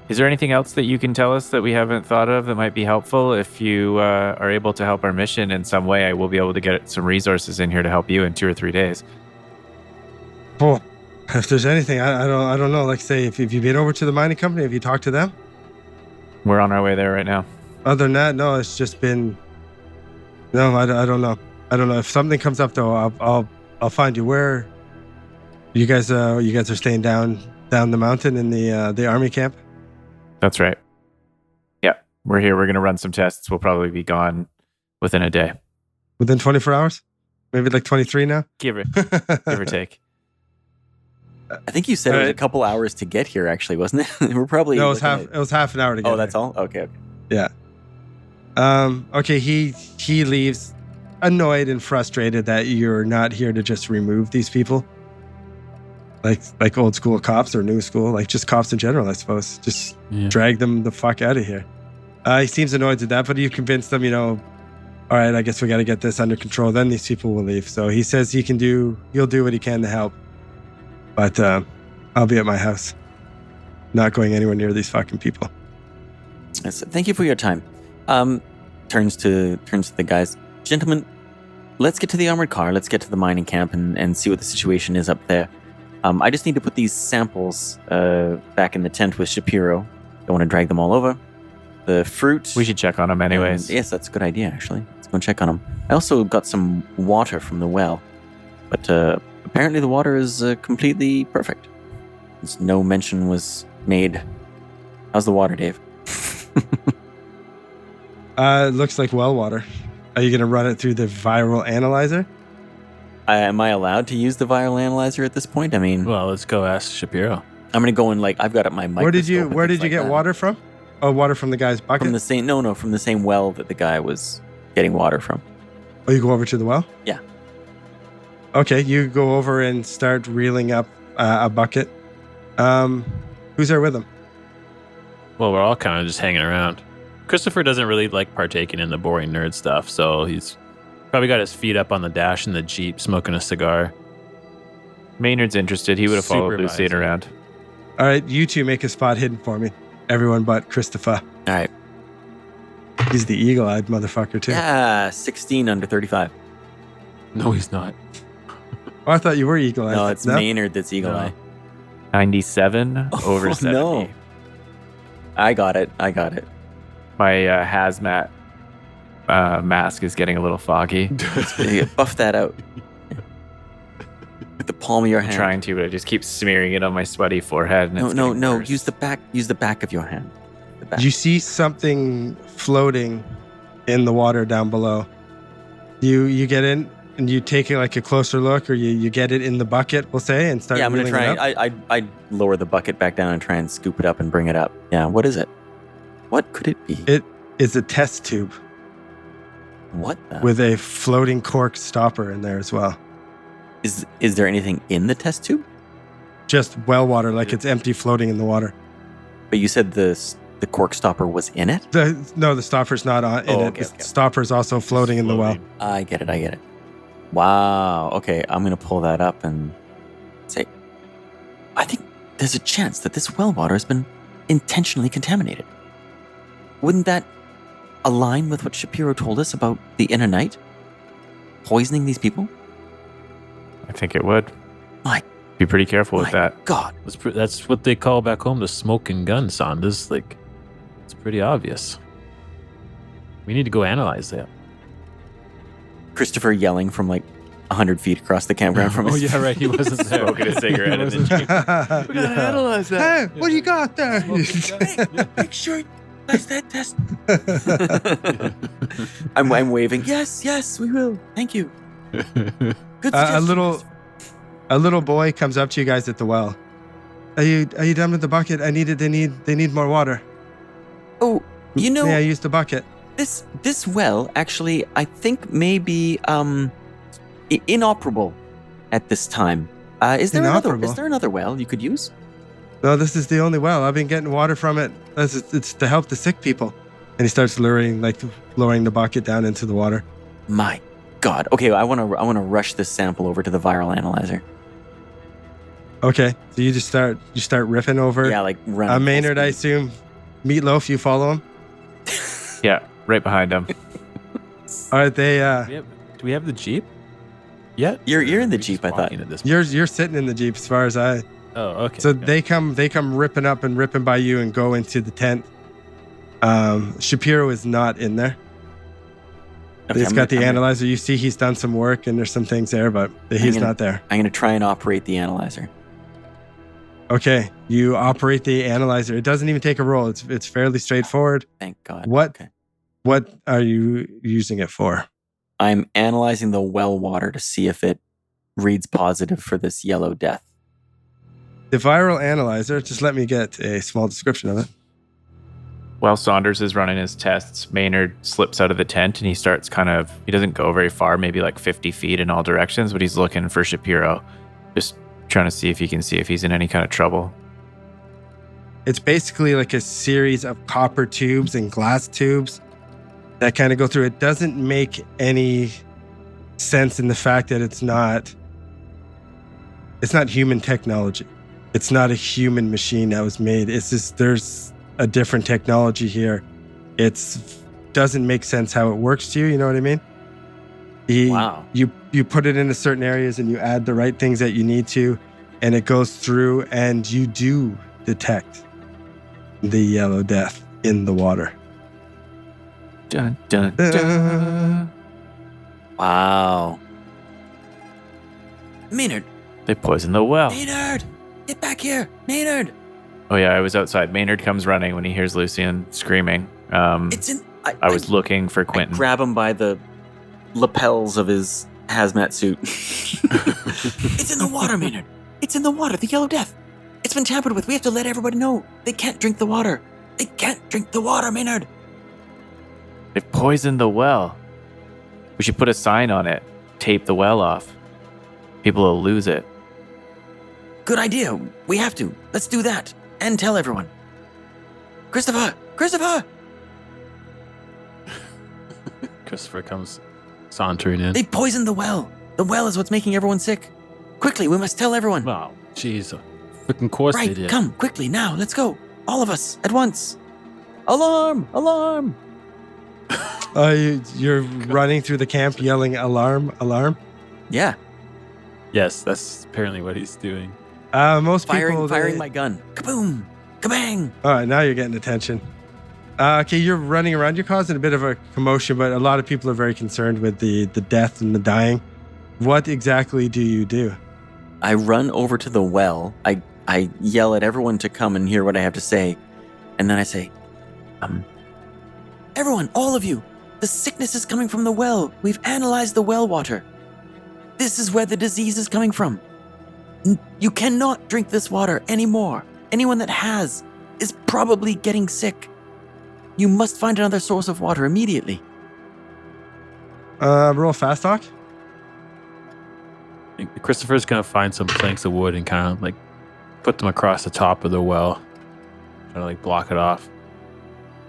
Is there anything else that you can tell us that we haven't thought of that might be helpful? If you are able to help our mission in some way, I will be able to get some resources in here to help you in 2 or 3 days. Oh, if there's anything, I don't know. Like say, if you've been over to the mining company, have you talked to them? We're on our way there right now. Other than that, no, it's just been. No, I don't know. I don't know. If something comes up though, I'll find you. Where you guys are staying down the mountain in the army camp? That's right. Yeah, we're here. We're going to run some tests. We'll probably be gone within a day. Within 24 hours? Maybe like 23 now? Give or take. I think you said it was a couple hours to get here, actually, wasn't it? We're probably... No, it was half an hour to get Oh, that's here. all? Okay. Yeah. Okay, he leaves annoyed and frustrated that you're not here to just remove these people. Like old school cops or new school, like just cops in general, I suppose. Just drag them the fuck out of here. He seems annoyed at that, but you convinced them, all right, I guess we got to get this under control. Then these people will leave. So he says he'll do what he can to help. But I'll be at my house, not going anywhere near these fucking people. Yes, thank you for your time. Turns to the guys. Gentlemen, let's get to the armored car. Let's get to the mining camp and see what the situation is up there. I just need to put these samples back in the tent with Shapiro. Don't want to drag them all over. The fruit. We should check on them anyways. Yes, that's a good idea, actually. Let's go and check on them. I also got some water from the well. But apparently the water is completely perfect. No mention was made. How's the water, Dave? It looks like well water. Are you going to run it through the viral analyzer? Am I allowed to use the viral analyzer at this point? I mean, Well, let's go ask Shapiro. I'm going to go and I've got it my microscope. Where did you and things get like that. water from? Oh, water from the guy's bucket? From the same well that the guy was getting water from. Oh, you go over to the well? Yeah. Okay, you go over and start reeling up a bucket. Who's there with him? Well, we're all kind of just hanging around. Christopher doesn't really like partaking in the boring nerd stuff, so he's probably got his feet up on the dash in the Jeep, smoking a cigar. Maynard's interested. He would have followed Supervising. Lucien around. All right, you two make a spot hidden for me. Everyone but Christopher. All right. He's the eagle-eyed motherfucker, too. Yeah, 16 under 35. No, he's not. Oh, I thought you were eagle-eyed. No, it's Maynard that's eagle eye. 97 over Oh, 70. no. I got it. My hazmat mask is getting a little foggy. Buff that out. With the palm of your I'm hand. trying to, but I just keep smearing it on my sweaty forehead. And it's No. getting worse. Use the back of your hand. The back. You see something floating in the water down below. You get in and you take like a closer look, or you get it in the bucket, we'll say, and start. Yeah, I'm gonna reeling it try. up. I lower the bucket back down and try and scoop it up and bring it up. Yeah, what is it? What could it be? It is a test tube What the? with a floating cork stopper in there as well. Is there anything in the test tube? Just well water, like it's empty, floating in the water. But you said the cork stopper was in it? The stopper's not on in Oh, it. okay, The okay. stopper's also floating in the well. I get it. Wow. Okay, I'm going to pull that up and say, I think there's a chance that this well water has been intentionally contaminated. Wouldn't that align with what Shapiro told us about the Inner Night? Poisoning these people? I think it would. My- Be pretty careful with My that. God. That's what they call back home the smoking gun sound. This it's pretty obvious. We need to go analyze that. Christopher yelling from like 100 feet across the campground from Oh his... yeah, right. He wasn't there. Smoking a cigarette in the Jeep. We gotta analyze Hey, what do you got there? Make sure you pass that test. I'm waving. Yes, we will. Thank you. Good a suggestion. little boy comes up to you guys at the well, Are you done with the bucket? They need more water. Oh, you know, May I use the bucket? this well actually I think may be inoperable at this time. Is there another well you could use? No, this is the only well. I've been getting water from it. It's to help the sick people. And he starts lowering the bucket down into the water. My God. Okay, I want to rush this sample over to the viral analyzer. Okay, so you start riffing over. Yeah, like running. Maynard, I assume. Meatloaf, you follow him. Yeah, right behind him. All right, they. Do we have the Jeep yet? You're in the We're Jeep, just I thought. walking at this You're sitting in the Jeep as far as I. Oh, okay. So okay. they come ripping up and ripping by you and go into the tent. Shapiro is not in there. Okay, He's got the I'm analyzer. You see he's done some work and there's some things there, but he's not there. I'm going to try and operate the analyzer. Okay, you operate the analyzer. It doesn't even take a roll. It's fairly straightforward. Thank God. What Okay. what are you using it for? I'm analyzing the well water to see if it reads positive for this yellow death. The viral analyzer, just let me get a small description of it. While Saunders is running his tests, Maynard slips out of the tent and he starts he doesn't go very far, maybe like 50 feet in all directions, but he's looking for Shapiro, just trying to see if he can see if he's in any kind of trouble. It's basically like a series of copper tubes and glass tubes that kind of go through. It doesn't make any sense in the fact that it's not human technology. It's not a human machine that was made. It's just there's a different technology here. Doesn't make sense how it works to you. You know what I mean? Wow. You put it into certain areas and you add the right things that you need to, and it goes through and you do detect the yellow death in the water. Dun, dun, dun. Wow. Maynard! They poisoned the well. Maynard! Get back here! Maynard! Oh yeah, I was outside. Maynard comes running when he hears Lucian screaming. It's in... I was looking for I Quentin. grab him by the lapels of his hazmat suit. It's in the water, Maynard. It's in the water. The yellow death. It's been tampered with. We have to let everybody know. They can't drink the water. They can't drink the water, Maynard. They've poisoned the well. We should put a sign on it. Tape the well off. People will lose it. Good idea. We have to. Let's do that. And tell everyone. Christopher! Christopher! Christopher comes sauntering in. They poisoned the well. The well is what's making everyone sick. Quickly, we must tell everyone. Wow, jeez. Freaking course they Right, did. come, quickly, now, let's go. All of us, at once. Alarm! Alarm! You're running through the camp yelling alarm, alarm. Yeah, Yes, that's apparently what he's doing. Most people firing my gun. Kaboom! Kabang! All right, now you're getting attention. Okay, you're running around. You're causing a bit of a commotion, but a lot of people are very concerned with the death and the dying. What exactly do you do? I run over to the well. I yell at everyone to come and hear what I have to say. And then I say, everyone, all of you, the sickness is coming from the well. We've analyzed the well water. This is where the disease is coming from. You cannot drink this water anymore. Anyone that has is probably getting sick. You must find another source of water immediately. Roll fast talk. I think Christopher's gonna find some planks of wood and kind of like put them across the top of the well, trying to like block it off.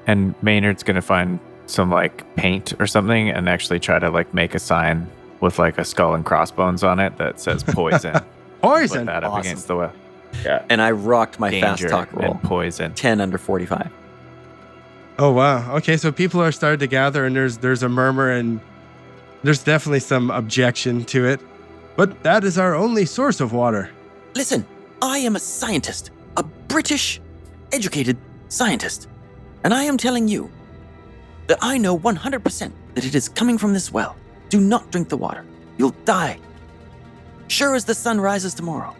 And Maynard's going to find some like paint or something and actually try to like make a sign with like a skull and crossbones on it that says poison. Poison. Put that up Awesome. against the well. Yeah. And I rocked my fast Danger talk roll. and poison. 10 under 45. Oh wow. Okay, so people are starting to gather, and there's a murmur, and there's definitely some objection to it. But that is our only source of water. Listen, I am a scientist, a British educated scientist. And I am telling you that I know 100% that it is coming from this well. Do not drink the water. You'll die. Sure as the sun rises tomorrow.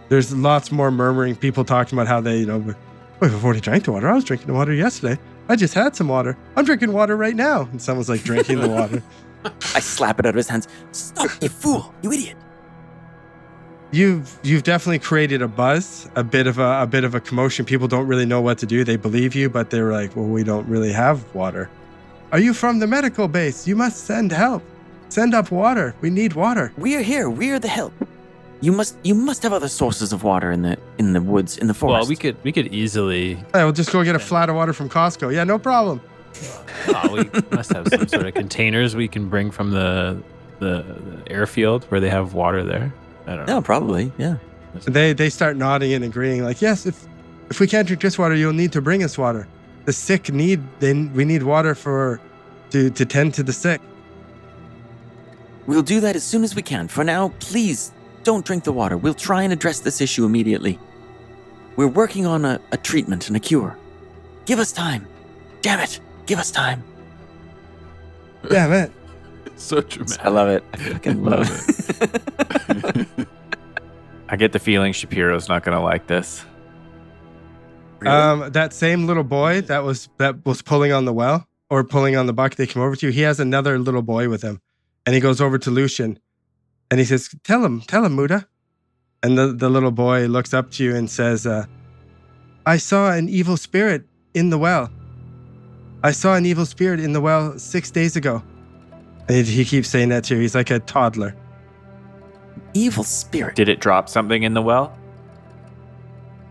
There's lots more murmuring. People talking about how they, I've already drank the water. I was drinking the water yesterday. I just had some water. I'm drinking water right now. And someone's like drinking the water. I slap it out of his hands. Stop, you fool, you idiot. You've definitely created a buzz, a bit of a commotion. People don't really know what to do. They believe you, but they're like, well, we don't really have water. Are you from the medical base? You must send help. Send up water. We need water. We are here. We are the help. You must have other sources of water in the woods, in the forest. Well, we could easily. Yeah, we'll just go get a flat of water from Costco. Yeah, no problem. We must have some sort of containers we can bring from the airfield where they have water there. I don't know. No, probably. Yeah. They start nodding and agreeing. Like, yes, if we can't drink this water, you'll need to bring us water. The sick we need water to tend to the sick. We'll do that as soon as we can. For now, please don't drink the water. We'll try and address this issue immediately. We're working on a treatment and a cure. Give us time. Damn it. Give us time. Yeah, man. So dramatic. I love it. I fucking love it. I get the feeling Shapiro's not going to like this. Really? That same little boy that was pulling on the well or pulling on the bucket they came over to, he has another little boy with him. And he goes over to Lucian and he says, Tell him, Muda. And the little boy looks up to you and says, I saw an evil spirit in the well. I saw an evil spirit in the well 6 days ago. And he keeps saying that to you. He's like a toddler. Evil spirit. Did it drop something in the well?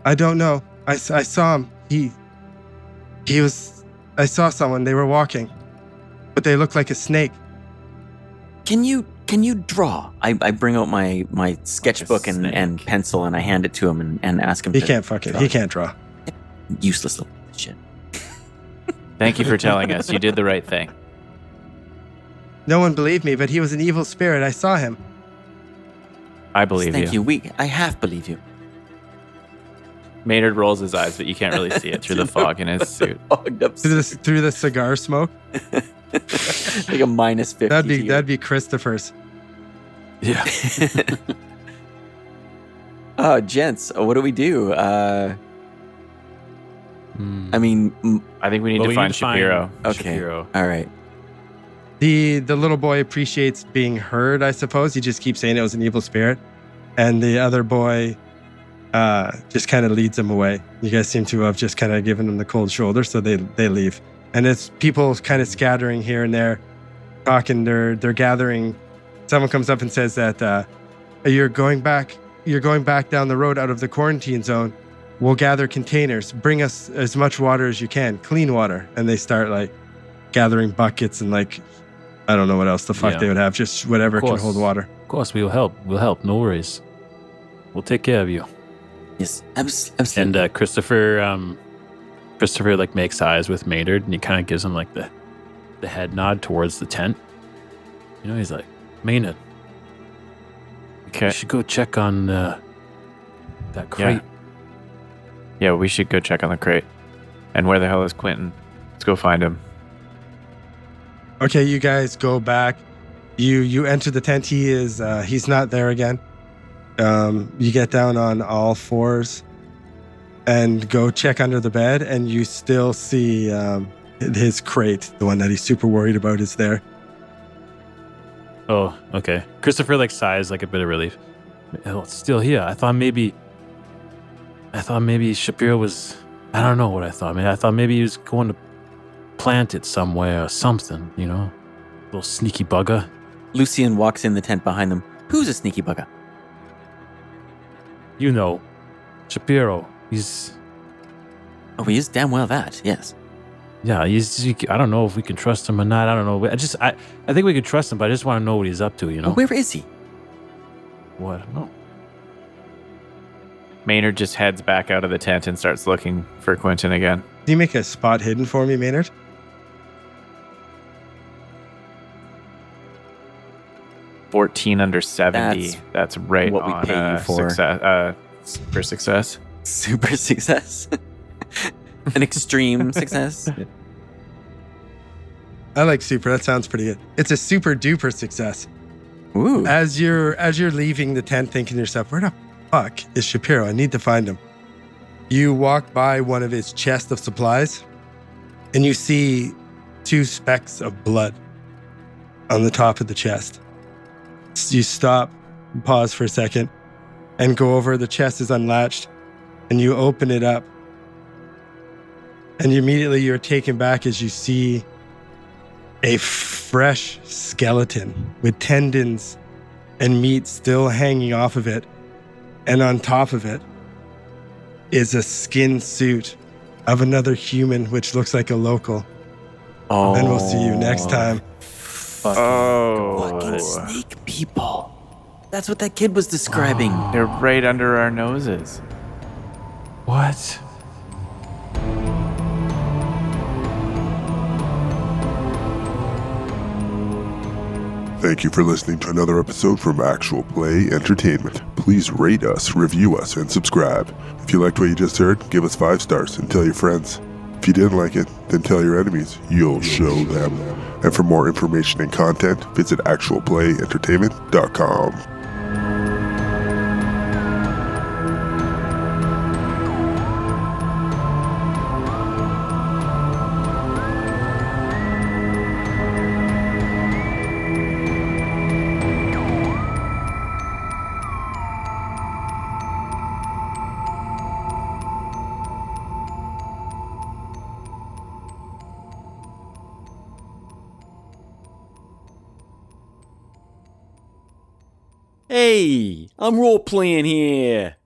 I don't know. I saw him. I saw someone. They were walking, but they looked like a snake. Can you draw? I bring out my sketchbook and pencil and I hand it to him and ask him. He can't draw. Useless little shit. Thank you for telling us. You did the right thing. No one believed me, but he was an evil spirit. I saw him. I believe Thank you. I half believe you. Maynard rolls his eyes, but you can't really see it through the fog in his suit. Through the cigar smoke. Like a minus 50. That'd be Christopher's. Yeah. Oh, gents, what do we do? I mean, I think we need to find Shapiro. okay. Shapiro. All right. The little boy appreciates being heard, I suppose. He just keeps saying it was an evil spirit. And the other boy just kind of leads him away. You guys seem to have just kind of given him the cold shoulder, so they leave. And it's people kind of scattering here and there, talking. They're gathering. Someone comes up and says that you're going back down the road out of the quarantine zone. We'll gather containers. Bring us as much water as you can, clean water. And they start like gathering buckets and like, I don't know what else the fuck they would have, just whatever can hold water. Of course, we'll help. No worries. We'll take care of you. Yes, absolutely. And Christopher like makes eyes with Maynard, and he kind of gives him like the head nod towards the tent. You know, he's like, Maynard, Okay. you should go check on that crate. Yeah, we should go check on the crate. And where the hell is Quentin? Let's go find him. Okay, you guys go back. You enter the tent. He's not there again. You get down on all fours and go check under the bed, and you still see his crate, the one that he's super worried about, is there. Oh, okay. Christopher like sighs like a bit of relief. Oh, it's still here. I thought maybe Shapiro was. I don't know what I thought. I thought maybe he was going to plant it somewhere or something. You know, little sneaky bugger. Lucian walks in the tent behind them. Who's a sneaky bugger? You know, Shapiro. He's. Oh, he is damn well that. Yes. Yeah, I don't know if we can trust him or not. I don't know. I think we can trust him, but I just want to know what he's up to. You know. Well, where is he? Well, I don't know. Maynard just heads back out of the tent and starts looking for Quentin again. Can you make a spot hidden for me, Maynard? $14 under 70. That's right what we on pay you for. success. For success. Super success. An extreme success. I like super. That sounds pretty good. It's a super duper success. Ooh. As you're leaving the tent, thinking to yourself, where the fuck is Shapiro? I need to find him. You walk by one of his chest of supplies, and you see 2 specks of blood on the top of the chest. You stop, pause for a second, and go over. The chest is unlatched, and you open it up. And immediately you're taken back as you see a fresh skeleton with tendons and meat still hanging off of it. And on top of it is a skin suit of another human, which looks like a local. Oh. And we'll see you next time. Fucking snake people. That's what that kid was describing. They're right under our noses. What? Thank you for listening to another episode from Actual Play Entertainment. Please rate us, review us, and subscribe. If you liked what you just heard, give us 5 stars and tell your friends. If you didn't like it, then tell your enemies. You'll show them. And for more information and content, visit actualplayentertainment.com. Hey, I'm role playing here.